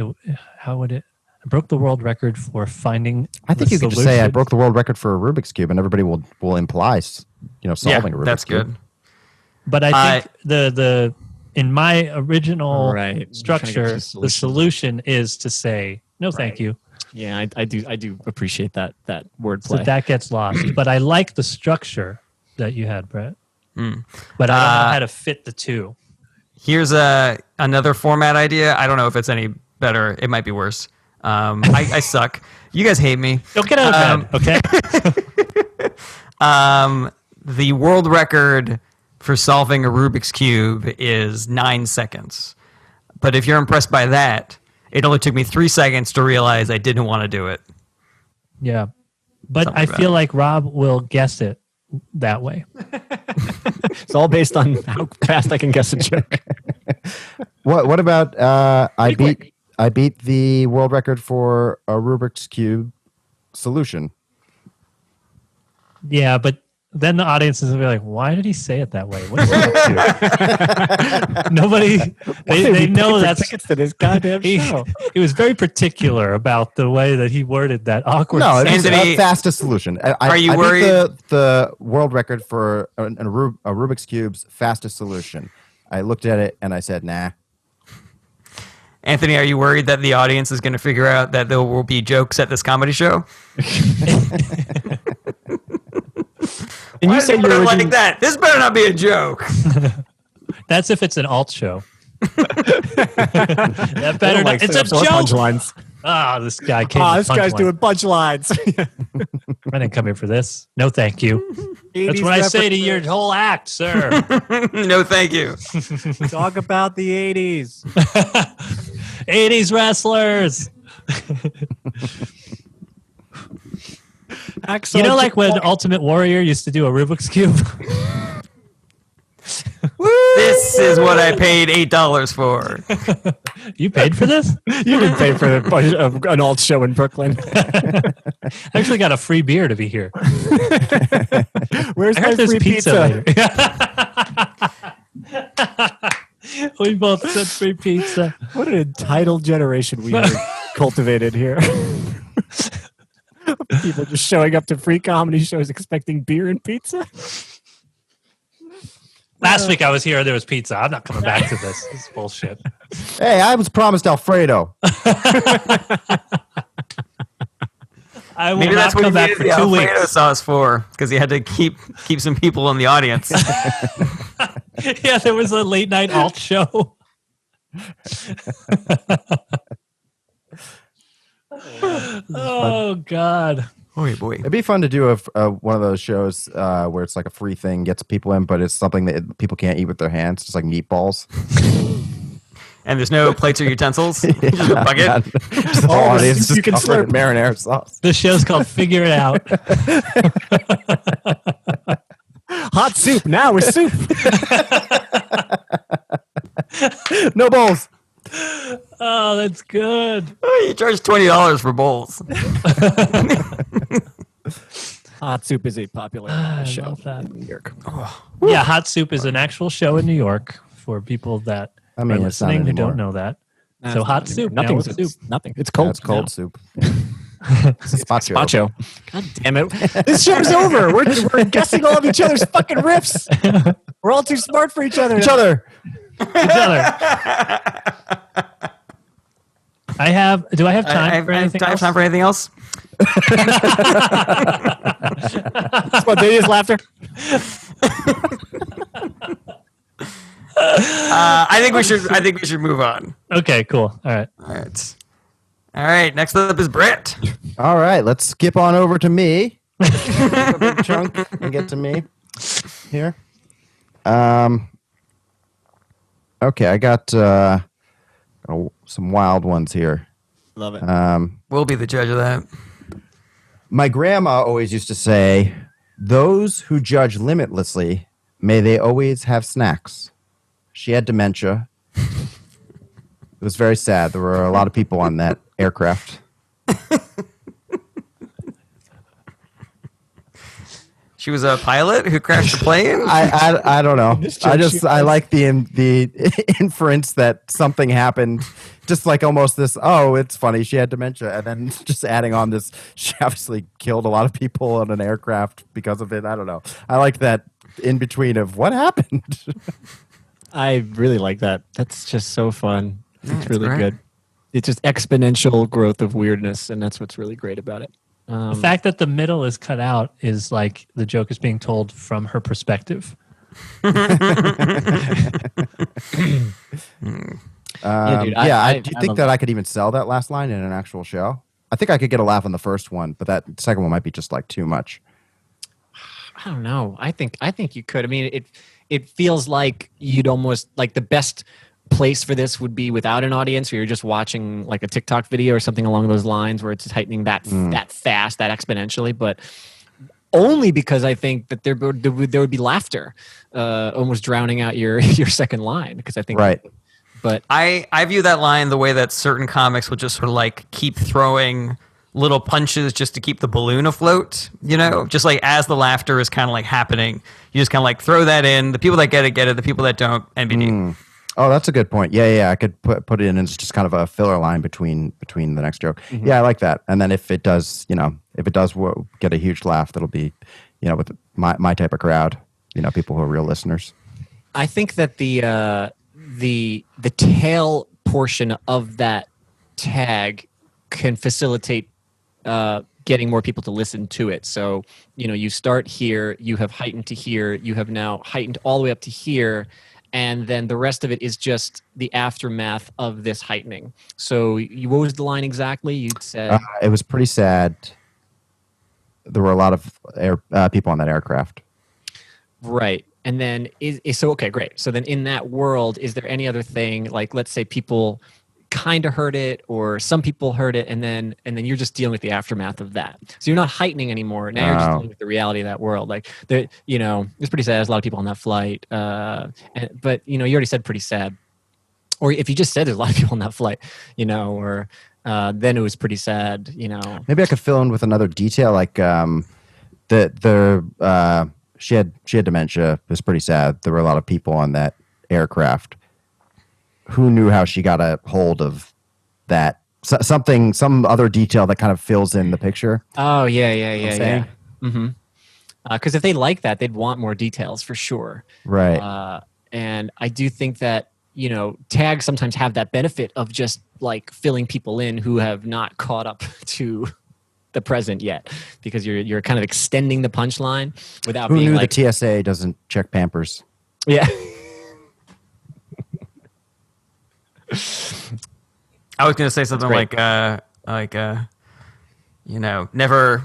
how would it? I broke the world record for finding. I think the you could just say I solution. broke the world record for a Rubik's Cube, and everybody will imply, solving a Rubik's that's Cube. good. But I think the in my original Right. structure, the solution is to say no, thank you. Yeah, I do appreciate that wordplay. So that gets lost. But I like the structure that you had, Brett. But I don't know how to fit the two. Here's another format idea. I don't know if it's any better. It might be worse. I suck. You guys hate me. Don't get out of bed, okay? The world record for solving a Rubik's Cube is 9 seconds. But if you're impressed by that, it only took me 3 seconds to realize I didn't want to do it. Yeah. But Something I like feel that. like Rob will guess it that way. It's all based on how fast I can guess a joke. What about I beat the world record for a Rubik's Cube solution? Yeah, but then the audience is going to be like, why did he say it that way? What is he up to? Nobody, they know that's tickets to this goddamn show. he was very particular about the way that he worded that awkward. No, it's Anthony, a fastest solution. are you I beat worried- the world record for a Rubik's Cube's fastest solution. I looked at it and I said, nah. Anthony, are you worried that the audience is going to figure out that there will be jokes at this comedy show? And Why you did said you put you're it like that? This better not be a joke. That's if it's an alt show. That better not. It's a joke. Punchlines. This guy came. This guy's doing punchlines. I didn't come here for this. No, thank you. That's what I say to your whole act, sir. No, thank you. Talk about the 80s. 80s wrestlers. You know, like when Ultimate Warrior used to do a Rubik's Cube? This is what I paid $8 for. You paid for this? You didn't pay for an alt show in Brooklyn. I actually got a free beer to be here. Where's I my heard there's free pizza pizza? later. We both said free pizza. What an entitled generation we have cultivated here. People just showing up to free comedy shows expecting beer and pizza. Last week I was here, there was pizza. I'm not coming back to this. This is bullshit. Hey, I was promised Alfredo. I will Maybe not that's what come he back needed for the 2 Alfredo weeks. sauce for, because he had to keep some people in the audience. Yeah, there was a late night alt show. Oh God. Oh boy. It'd be fun to do one of those shows where it's like a free thing, gets people in, but it's something that people can't eat with their hands, just like meatballs. And there's no plates or utensils. Just a bucket. Just the whole audience just you can covered in slurp. marinara sauce. The show's called Figure It Out. Hot soup now with soup. No bowls. Oh, that's good. You charge $20 for bowls. Hot soup is a popular show love that. in New York. Yeah, Hot Soup is an actual show in New York for people that I mean, are it's not listening who anymore. don't know that. Nah, So it's Hot not Soup. anymore. Now Nothing's it's soup. Nothing. It's cold. It's cold now. soup. It's gazpacho. Gazpacho. God damn it! This show's over. We're guessing all of each other's fucking riffs. We're all too smart for each other. Each other. Each other. Do I have time for anything do I have else? time for anything else? Spontaneous laughter. I think we should move on. Okay, cool. All right. All right. Next up is Brett. All right, let's skip on over to me. Take a big chunk and get to me here. Okay, I got some wild ones here. Love it. We'll be the judge of that. My grandma always used to say, "Those who judge limitlessly, may they always have snacks." She had dementia. It was very sad. There were a lot of people on that aircraft. She was a pilot who crashed a plane. I don't know. I like the inference that something happened, just like almost this. Oh, it's funny. She had dementia, and then just adding on this. She obviously killed a lot of people on an aircraft because of it. I don't know. I like that in between of what happened. I really like that. That's just so fun. Yeah, It's really great. good. It's just exponential growth of weirdness, and that's what's really great about it. The fact that the middle is cut out is like the joke is being told from her perspective. Yeah, dude, I do think that I could even sell that last line in an actual show. I think I could get a laugh on the first one, but that second one might be just like too much. I don't know. I think you could. I mean, it feels like you'd almost like the best place for this would be without an audience, where you're just watching like a TikTok video or something along those lines, where it's tightening that fast, that exponentially. But only because I think that there would be laughter, almost drowning out your second line. Because I think Right. But I view that line the way that certain comics will just sort of like keep throwing little punches just to keep the balloon afloat, you know, just like as the laughter is kind of like happening, you just kind of like throw that in. The people that get it. The people that don't, NBD. Oh, that's a good point. Yeah. I could put it in as just kind of a filler line between the next joke. Yeah, I like that. And then if it does, get a huge laugh, that'll be, with my type of crowd, people who are real listeners. I think that the tail portion of that tag can facilitate getting more people to listen to it. So, you start here, you have heightened to here, you have now heightened all the way up to here, and then the rest of it is just the aftermath of this heightening. So what was the line exactly? You'd said It was pretty sad. There were a lot of people on that aircraft. right. And then okay, great. So then in that world, is there any other thing, like let's say people kind of heard it or some people heard it, and then you're just dealing with the aftermath of that. So you're not heightening anymore. Now you're just dealing with the reality of that world. Like it's pretty sad. There's a lot of people on that flight. But you already said pretty sad. Or if you just said there's a lot of people on that flight, or then it was pretty sad, Maybe I could fill in with another detail, like she had dementia. It was pretty sad. There were a lot of people on that aircraft. Who knew how she got a hold of that? Some other detail that kind of fills in the picture. Oh yeah. saying? Mm-hmm. Because if they like that, they'd want more details for sure. Right. And I do think that tags sometimes have that benefit of just like filling people in who have not caught up to the present yet, because you're kind of extending the punchline without Who being knew like the TSA doesn't check Pampers? yeah. I was going to say something great. never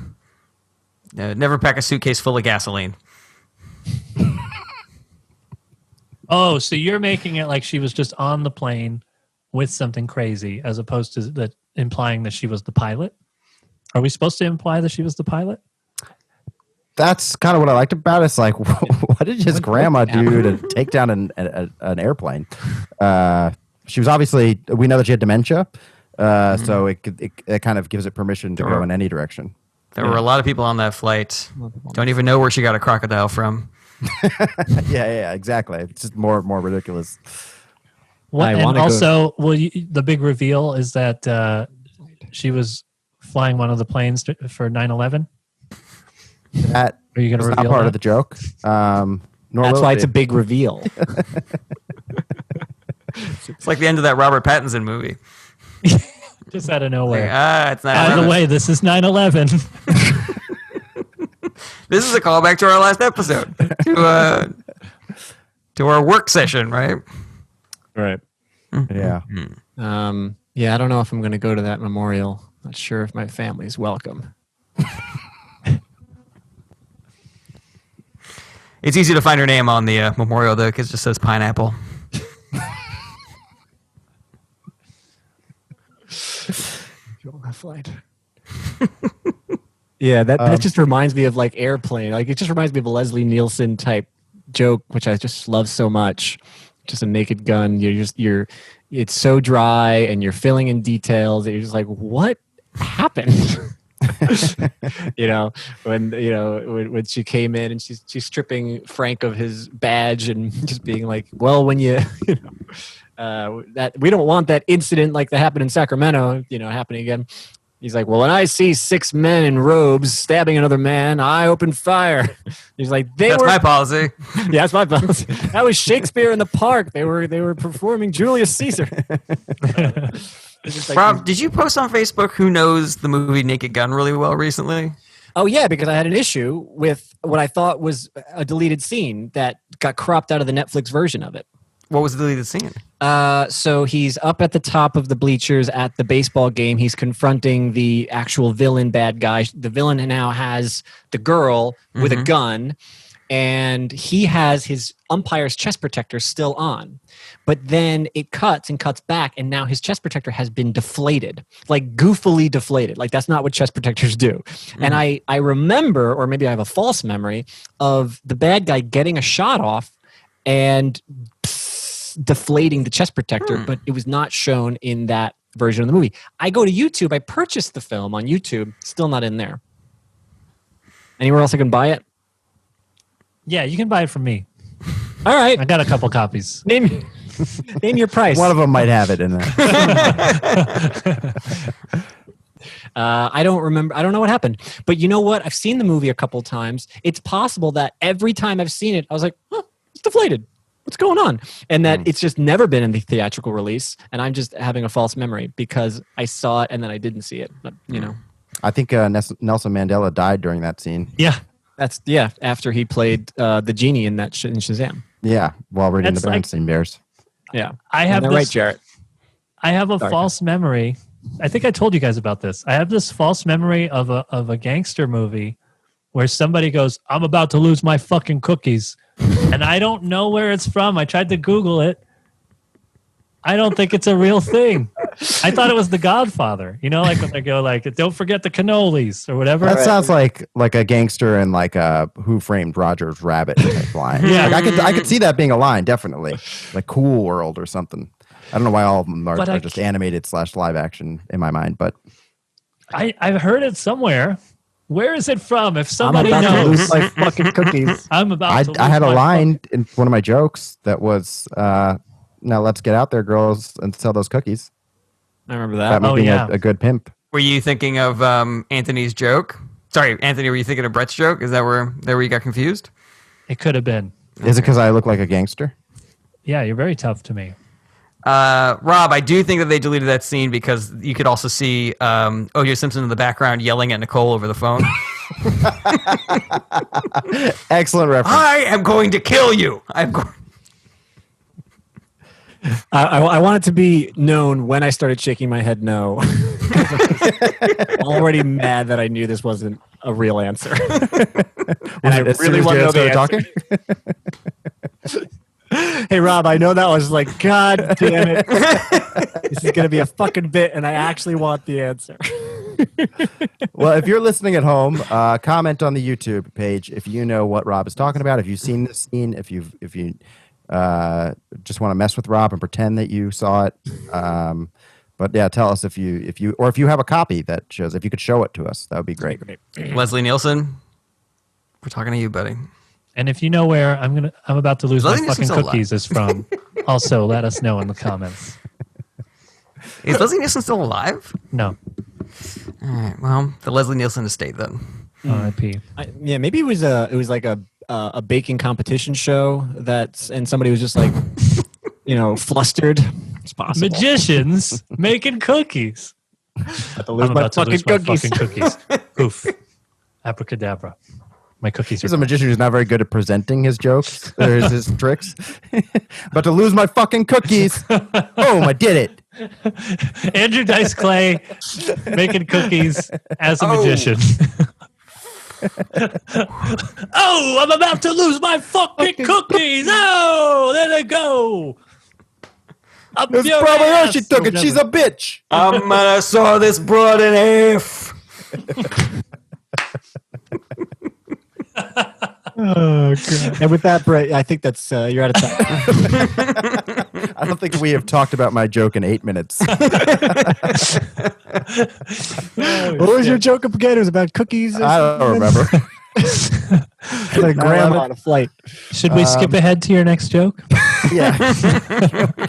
Never pack a suitcase full of gasoline. Oh, so you're making it like she was just on the plane with something crazy, as opposed to that implying that she was the pilot? Are we supposed to imply that she was the pilot? That's kind of what I liked about it. It's like, what did his grandma do to take down an airplane? She was obviously, we know that she had dementia, so it kind of gives it permission to go in any direction. There were a lot of people on that flight. Don't even know where she got a crocodile from. yeah, exactly. It's just more ridiculous. And also, the big reveal is that she was flying one of the planes for 9/11. That are you going to reveal not part that? of the joke. That's why it's a big reveal. It's like the end of that Robert Pattinson movie. Just out of nowhere. It's not. By the way, this is 9/11. This is a callback to our last episode, to our work session, right? Right. Yeah. Yeah, I don't know if I'm going to go to that memorial. Not sure if my family's welcome. It's easy to find her name on the memorial, though, because it just says pineapple. Flight. Yeah, that just reminds me of like Airplane. Like it just reminds me of a Leslie Nielsen type joke, which I just love so much. Just a naked gun. It's so dry, and you're filling in details that you're just like, what happened? When she came in and she's stripping Frank of his badge and just being like, well, when that we don't want that incident like that happened in Sacramento, happening again. He's like, well, when I see 6 men in robes stabbing another man, I open fire. He's like, that's my policy. Yeah, that's my policy. That was Shakespeare in the Park. They were performing Julius Caesar. Rob, did you post on Facebook who knows the movie Naked Gun really well recently? Oh, yeah, because I had an issue with what I thought was a deleted scene that got cropped out of the Netflix version of it. What was the deleted scene? So he's up at the top of the bleachers at the baseball game. He's confronting the actual villain bad guy. The villain now has the girl with a gun, and he has his umpire's chest protector still on. But then it cuts back, and now his chest protector has been deflated, like goofily deflated. Like that's not what chest protectors do. And I remember, or maybe I have a false memory, of the bad guy getting a shot off and deflating the chest protector, but it was not shown in that version of the movie. I go to YouTube. I purchased the film on YouTube. Still not in there. Anywhere else I can buy it? Yeah, you can buy it from me. All right. I got a couple copies. Name your price. One of them might have it in there. I don't remember. I don't know what happened. But you know what? I've seen the movie a couple times. It's possible that every time I've seen it, I was like, it's deflated. What's going on? And that it's just never been in the theatrical release. And I'm just having a false memory because I saw it and then I didn't see it. But, I think Nelson Mandela died during that scene. Yeah. After he played the genie in that in Shazam. Yeah, while reading the Berenstein Bears. Yeah. I have right, Jarret. I have a false memory. I think I told you guys about this. I have this false memory of a gangster movie where somebody goes, I'm about to lose my fucking cookies. And I don't know where it's from. I tried to Google it. I don't think it's a real thing. I thought it was The Godfather. Like when they go like, don't forget the cannolis or whatever. That sounds like a gangster and like a Who Framed Roger's Rabbit type line. Yeah. Like I could see that being a line, definitely. Like Cool World or something. I don't know why all of them are just animated / live action in my mind, but I've heard it somewhere. Where is it from? If somebody I'm about to knows, lose my fucking cookies. I'm about to lose I had a my line in one of my jokes that was, now let's get out there, girls, and sell those cookies. I remember That that. me being a good pimp. Were you thinking of Anthony's joke? Sorry, Anthony, were you thinking of Brett's joke? Is that where you got confused? It could have been. Is it because I look like a gangster? Yeah, you're very tough to me. Rob, I do think that they deleted that scene because you could also see O.J. Simpson in the background yelling at Nicole over the phone. Excellent reference. I am going to kill you. I want it to be known when I started shaking my head no. Already mad that I knew this wasn't a real answer. And Was I it as really soon as want to know Jared the started answer. talking? Hey Rob, I know that was like, God damn it. This is gonna be a fucking bit, and I actually want the answer. Well, if you're listening at home, comment on the YouTube page if you know what Rob is talking about. If you've seen this scene, if you just want to mess with Rob and pretend that you saw it. But yeah, tell us if you have a copy that shows. If you could show it to us, that would be great. Leslie Nielsen, we're talking to you, buddy. And if you know where I'm about to lose my Leslie fucking Nielsen's cookies is from, also let us know in the comments. Is Leslie Nielsen still alive? No, All right. Well, the Leslie Nielsen estate then. R.I.P. Yeah, maybe it was like a baking competition show and somebody was just like, flustered. It's possible. Magicians making cookies. About to lose my fucking cookies. Poof. Abracadabra. My cookies He's are a magician who's not very good at presenting his jokes or his tricks. About to lose my fucking cookies. Boom, I did it. Andrew Dice Clay making cookies as a magician. Oh, I'm about to lose my fucking cookies. Oh, there they go. Up That's your probably how ass. she took it. She's a bitch. I'm gonna saw this broad in half. Oh, God. And with that, Brett, I think that's you're out of time. I don't think we have talked about my joke in 8 minutes. What was your joke up again? It was about cookies. I don't remember. Like a grandma on a flight. Should we skip ahead to your next joke? Yeah.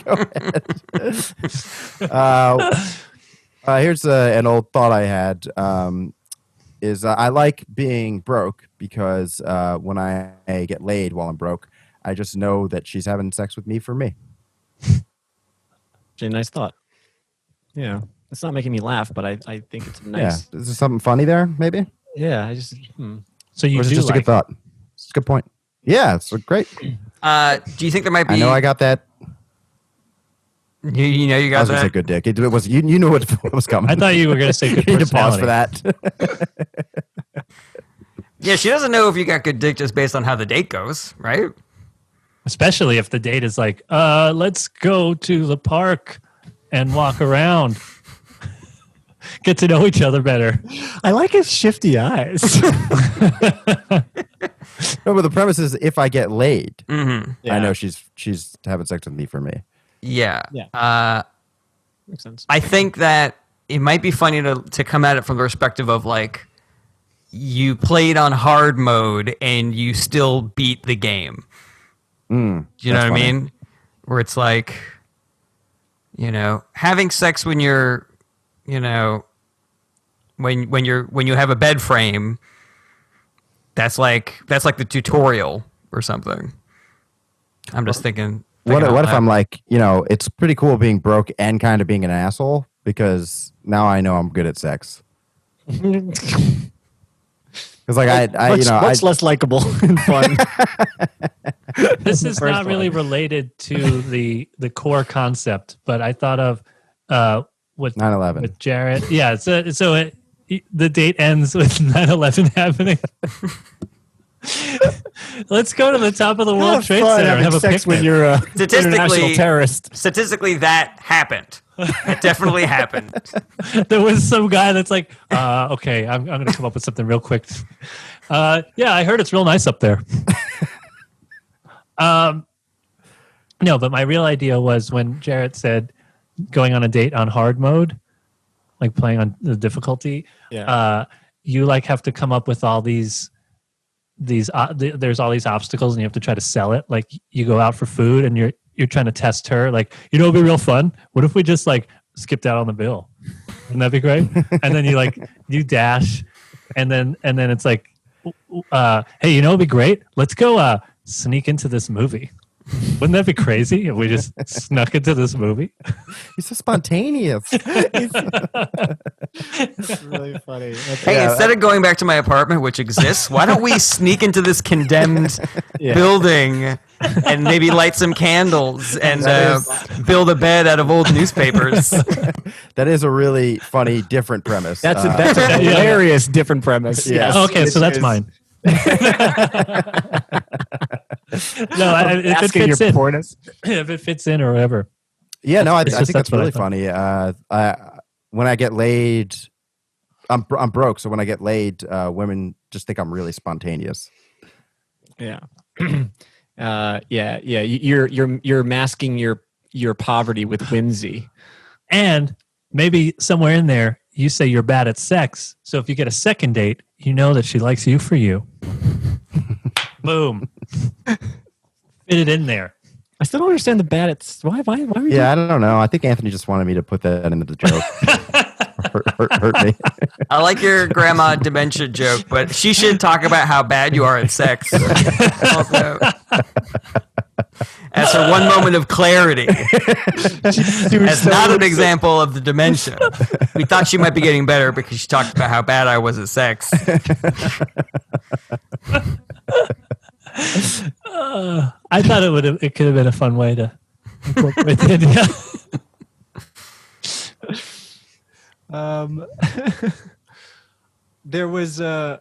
Go ahead. Here's an old thought I had. I like being broke because when I get laid while I'm broke, I just know that she's having sex with me for me. Actually, nice thought. Yeah, it's not making me laugh, but I think it's nice. Yeah. Is there something funny there, maybe? Yeah, I just. So you Or is it do just like a good thought? It's a good point. Yeah, it's great. Do you think there might be? I know I got that. You know you I got was going to say that. good dick. It was you knew what was coming. I thought you were going to say good You need to pause personality. for that. Yeah, she doesn't know if you got good dick just based on how the date goes, right? Especially if the date is like, let's go to the park and walk around. Get to know each other better. I like his shifty eyes. No, but the premise is if I get laid, Mm-hmm. Yeah. I know she's having sex with me for me. Yeah. Yeah. Makes sense. I think that it might be funny to come at it from the perspective of like you played on hard mode and you still beat the game. Do you know that's what I funny. mean? Where it's like, having sex when you're, when you have a bed frame, that's like the tutorial or something. I'm just thinking. What out if loud. I'm like, it's pretty cool being broke and kind of being an asshole because now I know I'm good at sex. Because like much less likable and fun. This is First not really one. related to the core concept, but I thought of with 9/11. with Jarret. Yeah, the date ends with 9/11 happening. Let's go to the top of the World Have Trade fun Center and having have a sex picnic. when you're a Statistically- international terrorist. Statistically, that happened. It definitely happened. There was some guy that's like, okay, I'm going to come up with something real quick. Yeah, I heard it's real nice up there. No, but my real idea was when Jarret said going on a date on hard mode, like playing on the difficulty. Yeah. You like have to come up with all these there's all these obstacles and you have to try to sell it. Like you go out for food and you're trying to test her. Like, it'd be real fun. What if we just like skipped out on the bill? Wouldn't that be great? And then you dash and then it's like, hey, it'd be great. Let's go sneak into this movie. Wouldn't that be crazy if we just snuck into this movie? He's so spontaneous. That's really funny. Hey, instead of going back to my apartment, which exists, why don't we sneak into this condemned Yeah. building and maybe light some candles and That build a bed out of old newspapers. That is a really funny, different premise. That's a hilarious different premise. Yes. Okay, so that's mine. No, if it fits in, if it fits in or whatever. Yeah, no, I It's think just- that's that's what I really thought. funny. When I get laid, I'm broke, so when I get laid, women just think I'm really spontaneous. Yeah. Yeah. You're masking your poverty with whimsy. And maybe somewhere in there, you say you're bad at sex. So if you get a second date, you know that she likes you for you. Boom. Fit it in there. I still don't understand the bad. It's why are you Yeah, I don't know. I think Anthony just wanted me to put that into the joke. hurt me. I like your grandma dementia joke, but she should talk about how bad you are at sex. Also, as her one moment of clarity. As not an example of the dementia. We thought she might be getting better because she talked about how bad I was at sex. I thought it could have been a fun way to incorporate the idea. There was the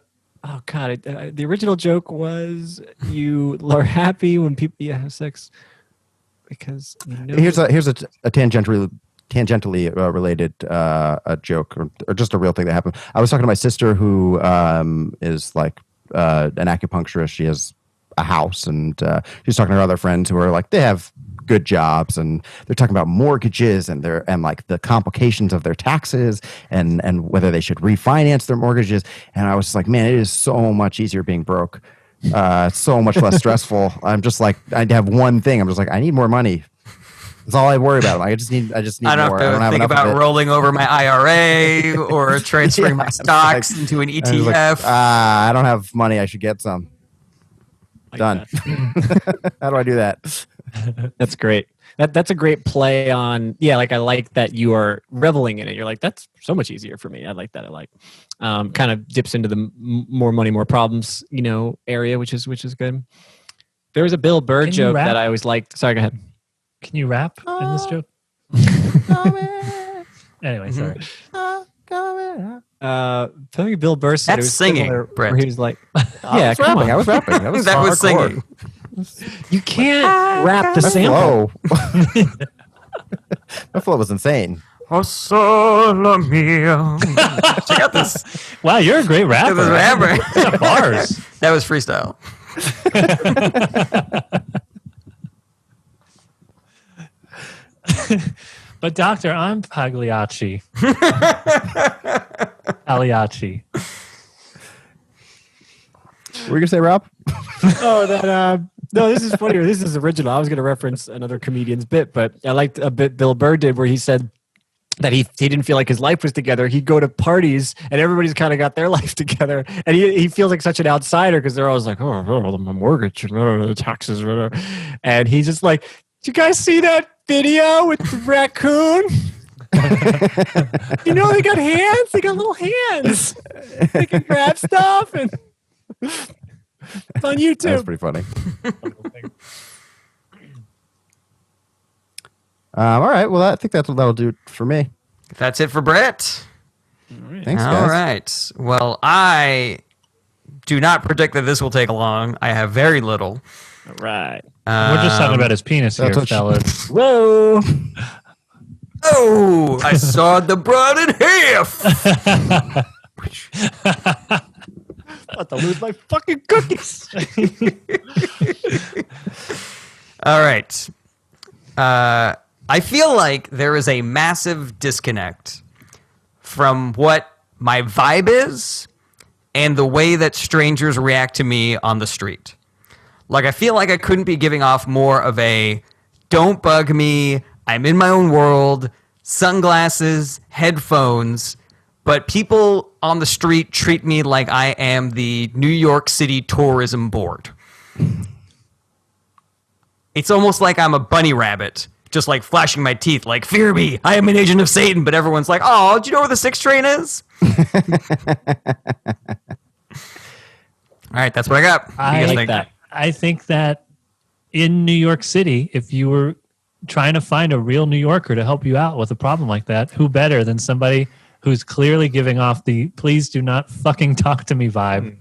original joke was you are happy when people have sex because you know. Here's a tangentially related a joke or just a real thing that happened. I was talking to my sister who is like an acupuncturist. She has a house, and she's talking to her other friends who are like, they have good jobs, and they're talking about mortgages and like the complications of their taxes and whether they should refinance their mortgages. And I was just like, man, it is so much easier being broke. It's so much less stressful. I'm just like, I have one thing. I'm just like, I need more money. That's all I worry about. I just need I don't more. have to I don't have think enough of about it. rolling over my IRA or transferring my Yeah, it's stocks like- into an I was like, ETF. I don't have money. I should get some. Done. How do I do that? That's great. That's a great play on. Yeah, like I like that you are reveling in it. You're like, that's so much easier for me. I like that. I like. Kind of dips into the more money, more problems, area, which is good. There was a Bill Burr Can you joke rap? that I always liked. Sorry, go ahead. Can you rap in this joke? Anyway, sorry. I think Bill Burr said That's it was singing, similar, Brett. where he was like, I "Yeah, was come rapping. on. I was rapping. That was That was hardcore. singing. You can't rap the My sample." flow. My flow was insane. Oh, solo mio. Check out this. Wow, you're a great rapper. This rapper. Yeah, bars. That was freestyle. But doctor, I'm Pagliacci. Pagliacci. What were you gonna say, Rob? Oh, that. No, this is funnier. This is original. I was going to reference another comedian's bit, but I liked a bit Bill Burr did where he said that he didn't feel like his life was together. He'd go to parties and everybody's kind of got their life together, and he feels like such an outsider because they're always like, oh, my mortgage, the taxes, and he's just like, did you guys see that video with the raccoon? They got hands. They got little hands. They can grab stuff and. It's on YouTube. That's pretty funny. All right. Well, I think that'll do it for me. That's it for Brett. Thanks, All guys. right. Well, I do not predict that this will take long. I have very little. All right. We're just talking about his penis here, that's what she- fellas. Whoa. Oh, I sawed the broad in half. About to lose my fucking cookies. All right. I feel like there is a massive disconnect from what my vibe is and the way that strangers react to me on the street. Like, I feel like I couldn't be giving off more of a don't bug me, I'm in my own world, sunglasses, headphones, but people on the street treat me like I am the New York City Tourism Board. It's almost like I'm a bunny rabbit, just like flashing my teeth, like, fear me, I am an agent of Satan, but everyone's like, oh, do you know where the 6 train is? All right, that's what I got. What do you guys think? I think that in New York City, if you were trying to find a real New Yorker to help you out with a problem like that, who better than somebody who's clearly giving off the please do not fucking talk to me vibe.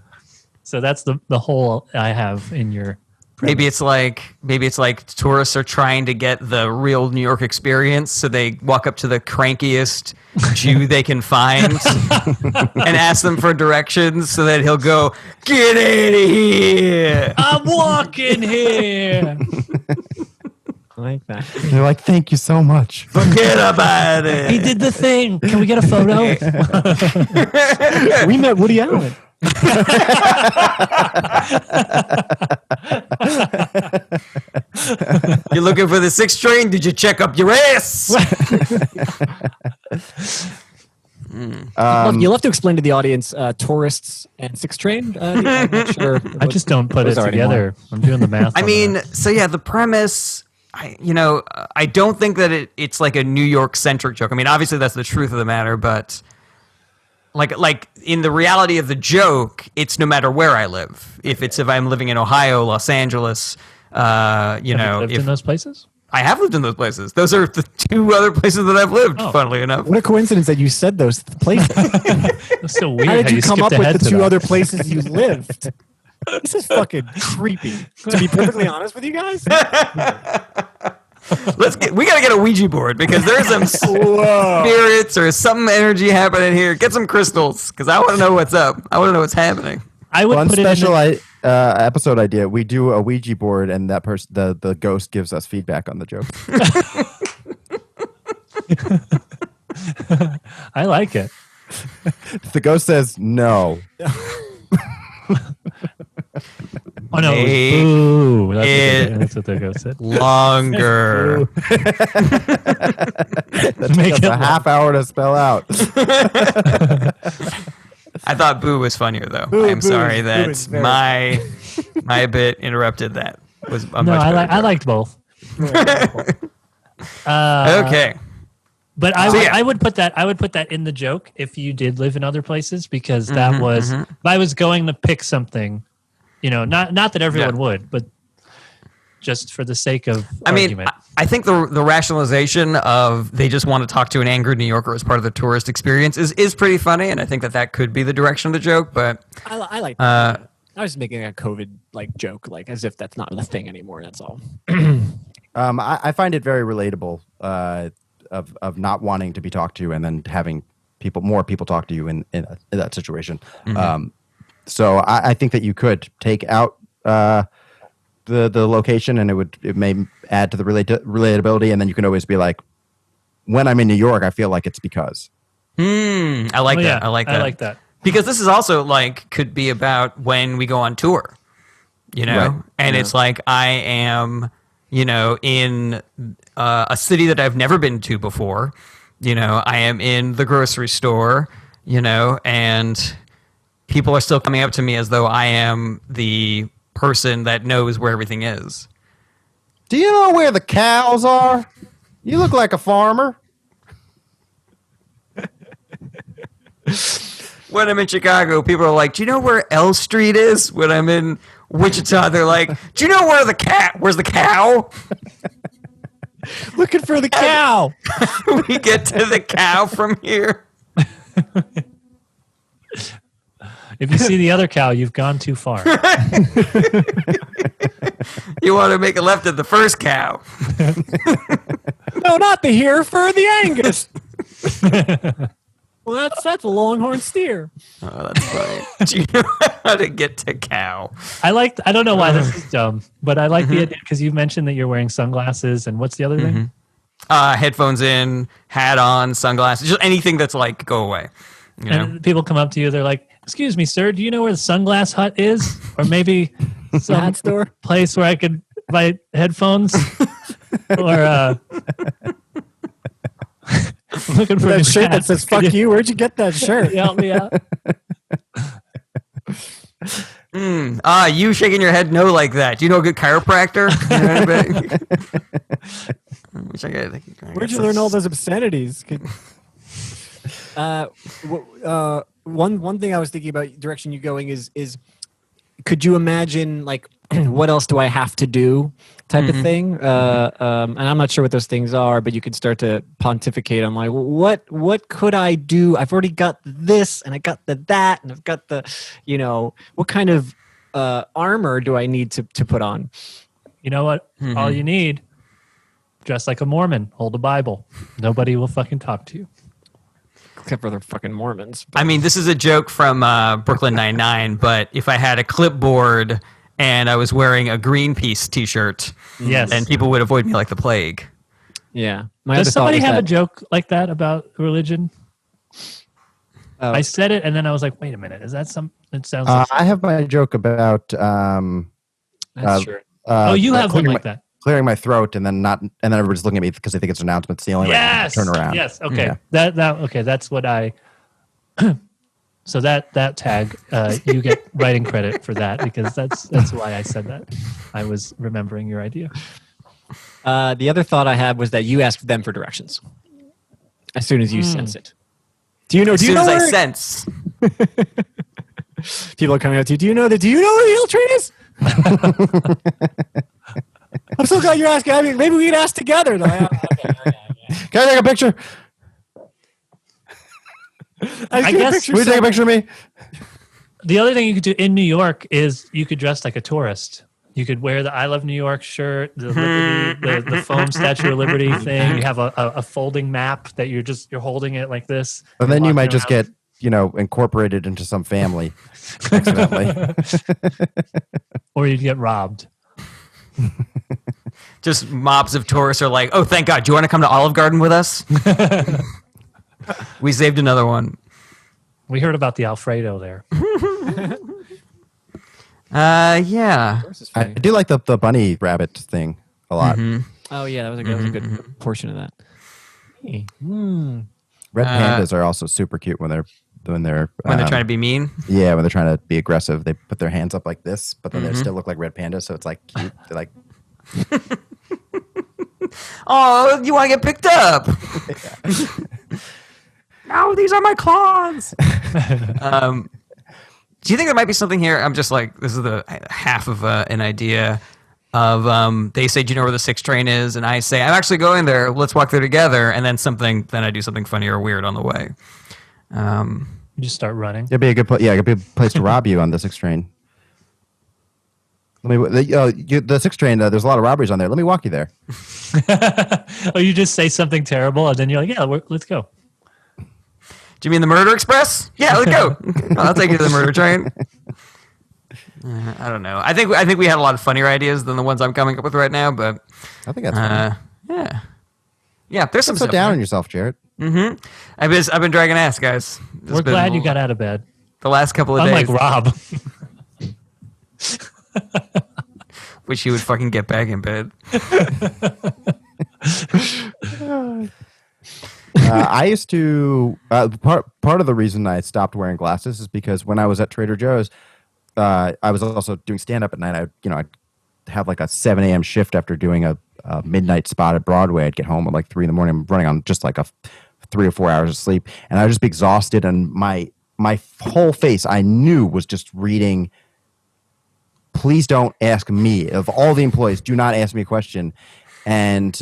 So that's the hole I have in your premise. Maybe it's like tourists are trying to get the real New York experience, so they walk up to the crankiest Jew they can find and ask them for directions, so that he'll go, "Get out of here! I'm walking here." I like that. They're like, thank you so much. Forget about it." He did the thing. Can we get a photo? We met Woody Allen. You're looking for the 6th train? Did you check up your ass? You'll have to explain to the audience tourists and 6 train. I'm not sure. I just don't put it those are together. anymore. I'm doing the math. I on mean, that. so yeah, the premise, I don't think that it's like a New York centric joke. I mean, obviously that's the truth of the matter, but like in the reality of the joke, it's no matter where I live. If I'm living in Ohio, Los Angeles, Have you lived in those places? I have lived in those places. Those are the 2 other places that I've lived, funnily enough. What a coincidence that you said those places. That's so weird. How did you come skipped up with ahead the to 2 that. other places you lived? This is fucking creepy. To be perfectly honest with you guys. We gotta get a Ouija board, because there's some spirits or some energy happening here. Get some crystals, because I want to know what's up. I want to know what's happening. I would One put it in special episode idea. We do a Ouija board, and that person, the ghost, gives us feedback on the joke. I like it. If the ghost says no, Oh no! Make Boo. it That's what the ghost said. longer. that Make takes it a half hour to spell out. I thought boo was funnier though. Boo, I'm boo sorry is- boo that is very- my bit interrupted that. Was a No, much better I joke. liked both. Okay. But So, yeah. I would put that in the joke if you did live in other places, because that was if I was going to pick something, not that everyone would, but just for the sake of argument. I think the rationalization of they just want to talk to an angry New Yorker as part of the tourist experience is pretty funny, and I think that could be the direction of the joke. But I like that. I was making a COVID joke, as if that's not the thing anymore. That's all. I find it very relatable of not wanting to be talked to and then having more people talk to you in that situation. So I think that you could take out the location, and it may add to the relatability, and then you can always be like, when I'm in New York, I feel like it's because. I like that. Yeah, I like that. I like that. Because this is also could be about when we go on tour, Right. and it's like I am, in a city that I've never been to before. I am in the grocery store, and people are still coming up to me as though I am the person that knows where everything is. Do you know where the cows are? You look like a farmer. When I'm in Chicago, people are like, "Do you know where L Street is?" When I'm in Wichita, they're like, "Do you know where's the cow?" Looking for the cow. We get to the cow from here. If you see the other cow, you've gone too far. You want to make a left at the first cow. No, not the Hereford, the Angus. Well, that's a longhorn steer. Oh, that's funny. Do you know how to get to cow? I don't know why this is dumb, but I like the idea because you mentioned that you're wearing sunglasses, and what's the other thing? Headphones in, hat on, sunglasses, just anything that's go away. And people come up to you, they're like, "Excuse me, sir, do you know where the Sunglass Hut is? Or maybe some Hat store? place where I could buy headphones?" Or looking for That a shirt that hat. says "fuck you." Where'd you get that shirt? Can you help me out? You shaking your head no like that. Do you know a good chiropractor? Where'd you learn all those obscenities? One thing I was thinking about direction you going is could you imagine what else do I have to do type of thing. And I'm not sure what those things are, but you could start to pontificate on like, what could I do? I've already got this, and I got that, and I've got the, what kind of armor do I need to put on? You know what? All you need, dress like a Mormon, hold a Bible. Nobody will fucking talk to you. Except for the fucking Mormons. I mean, this is a joke from Brooklyn Nine-Nine, but if I had a clipboard and I was wearing a Greenpeace t-shirt, yes, then people would avoid me like the plague. Yeah. Does somebody have a joke like that about religion? I said it, and then I was like, wait a minute. Is that some... It sounds like... I have my joke about... That's true. You have one like that. Clearing my throat, and then everybody's looking at me because they think it's an announcement. It's the only way I can turn around. Yes. Okay. Yeah. Okay. That's what I. So that tag, you get writing credit for that because that's why I said that. I was remembering your idea. The other thought I had was that you asked them for directions as soon as you sense it. Do you know? As soon as I sense. People are coming up to you. Do you know where the L train is? I'm so glad you're asking. I mean, maybe we can ask together. No, okay. Can I take a picture? I guess. Will you take a picture of me? The other thing you could do in New York is you could dress like a tourist. You could wear the I Love New York shirt, the Liberty, the foam Statue of Liberty thing. You have a folding map that you're holding it like this. But then you might just get incorporated into some family accidentally. Or you'd get robbed. Just mobs of tourists are like, oh, thank God. Do you want to come to Olive Garden with us? We saved another one. We heard about the Alfredo there. Yeah. I do like the bunny rabbit thing a lot. Oh, yeah. That was a good portion of that. Red pandas are also super cute when they're trying to be mean. Yeah, when they're trying to be aggressive, they put their hands up like this, but then they still look like red pandas, so it's like cute. They're like, oh, you want to get picked up? No, these are my claws. Do you think there might be something here? I'm just like, this is the half of an idea of they say, do you know where the 6 train is? And I say, I'm actually going there. Let's walk there together. And then I do something funny or weird on the way. You just start running. it'd be a good it'd be a place to rob you on the 6 train. The 6 train, there's a lot of robberies on there. Let me walk you there. Oh, you just say something terrible, and then you're like, yeah, let's go. Do you mean the Murder Express? Yeah, let's go. I'll take you to the murder train. I don't know. I think we had a lot of funnier ideas than the ones I'm coming up with right now, but I think that's funny. yeah. There's some so down on yourself, Jarret. I've been dragging ass, guys. We're glad you got out of bed. The last couple of Unlike days. Rob. Wish he would fucking get back in bed. I used to part of the reason I stopped wearing glasses is because when I was at Trader Joe's, I was also doing stand up at night. I'd have like a 7 a.m. shift after doing a midnight spot at Broadway. I'd get home at like 3 a.m. I'm running on just like a 3 or 4 hours of sleep, and I'd just be exhausted, and my whole face I knew was just reading, please don't ask me. Of all the employees, do not ask me a question. And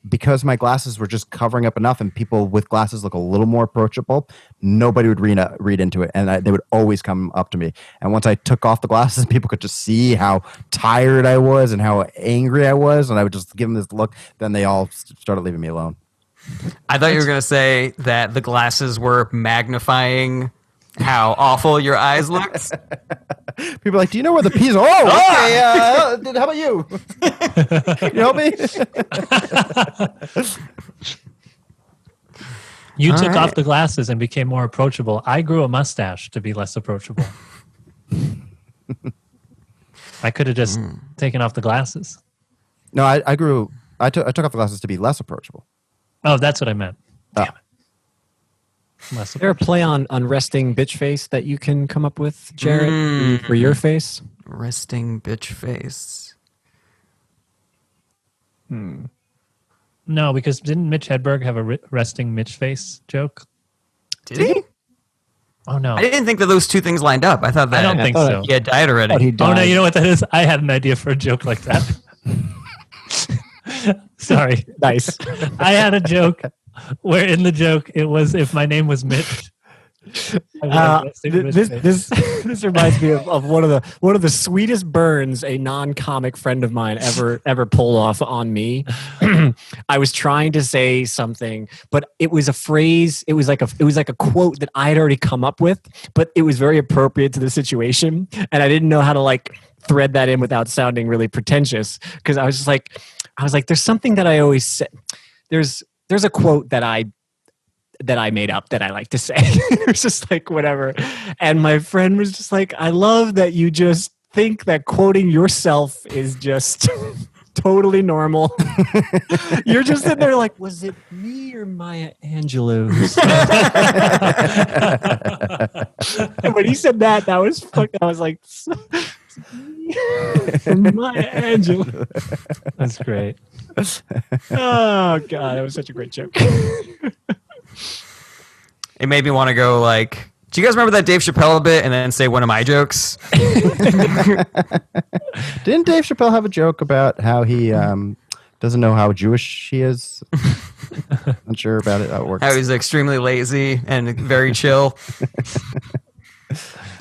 because my glasses were just covering up enough, and people with glasses look a little more approachable, nobody would read into it, and they would always come up to me. And once I took off the glasses, people could just see how tired I was and how angry I was, and I would just give them this look. Then they all started leaving me alone. I thought you were going to say that the glasses were magnifying how awful your eyes looked. People are like, do you know where the peas are? Oh, okay. How about you? Can you help me? You took off the glasses and became more approachable. I grew a mustache to be less approachable. I could have just taken off the glasses. No, I took off the glasses to be less approachable. Oh, that's what I meant. Damn it. Is there a play on resting bitch face that you can come up with, Jarret, for your face? Resting bitch face. No, because didn't Mitch Hedberg have a resting Mitch face joke? Did he? Oh, no. I didn't think that those two things lined up. I thought that I don't think so. he had died already. He died. Oh, no, you know what that is? I had an idea for a joke like that. Sorry. Nice. I had a joke where in the joke it was if my name was Mitch. This reminds me of one of the sweetest burns a non-comic friend of mine ever pulled off on me. I was trying to say something, but it was a phrase. It was like a quote that I had already come up with, but it was very appropriate to the situation, and I didn't know how to like thread that in without sounding really pretentious. Because I was like, there's something that I always say. There's a quote that I made up that I like to say. It was just like whatever. And my friend was just like, I love that you just think that quoting yourself is just totally normal. You're just sitting there like, was it me or Maya Angelou? And when he said that was fucking, I was like, Maya Angelou. That's great. Oh God, that was such a great joke. It made me want to go like, do you guys remember that Dave Chappelle bit and then say one of my jokes? Didn't Dave Chappelle have a joke about how he doesn't know how Jewish he is? Not sure about it. How it works. How he's extremely lazy and very chill.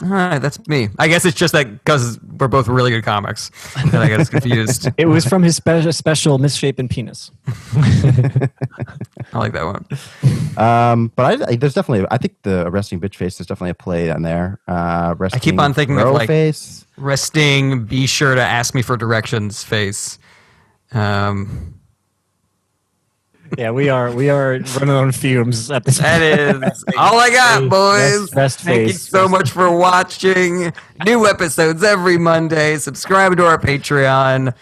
All right, that's me. I guess it's just that because we're both really good comics that I got confused. It was from his special Misshapen Penis. I like that one. But there's definitely, I think the resting bitch face, there's definitely a play on there. I keep on thinking of like face. Resting, be sure to ask me for directions face. Yeah, we are running on fumes at this. That is all I got, boys. Rest Thank you face. so much for watching. New episodes every Monday. Subscribe to our Patreon,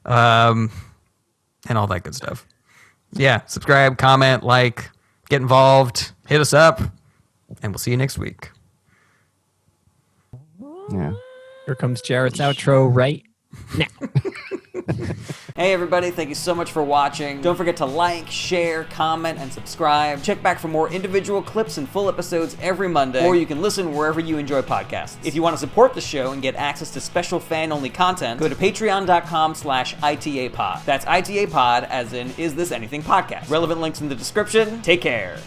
and all that good stuff. Yeah, subscribe, comment, like, get involved, hit us up, and we'll see you next week. Yeah. Here comes Jarret's outro right now. Hey everybody, thank you so much for watching. Don't forget to like, share, comment, and subscribe. Check back for more individual clips and full episodes every Monday, or you can listen wherever you enjoy podcasts. If you want to support the show and get access to special fan-only content, go to patreon.com/ITAPod. That's ITAPod, as in Is This Anything Podcast. Relevant links in the description. Take care.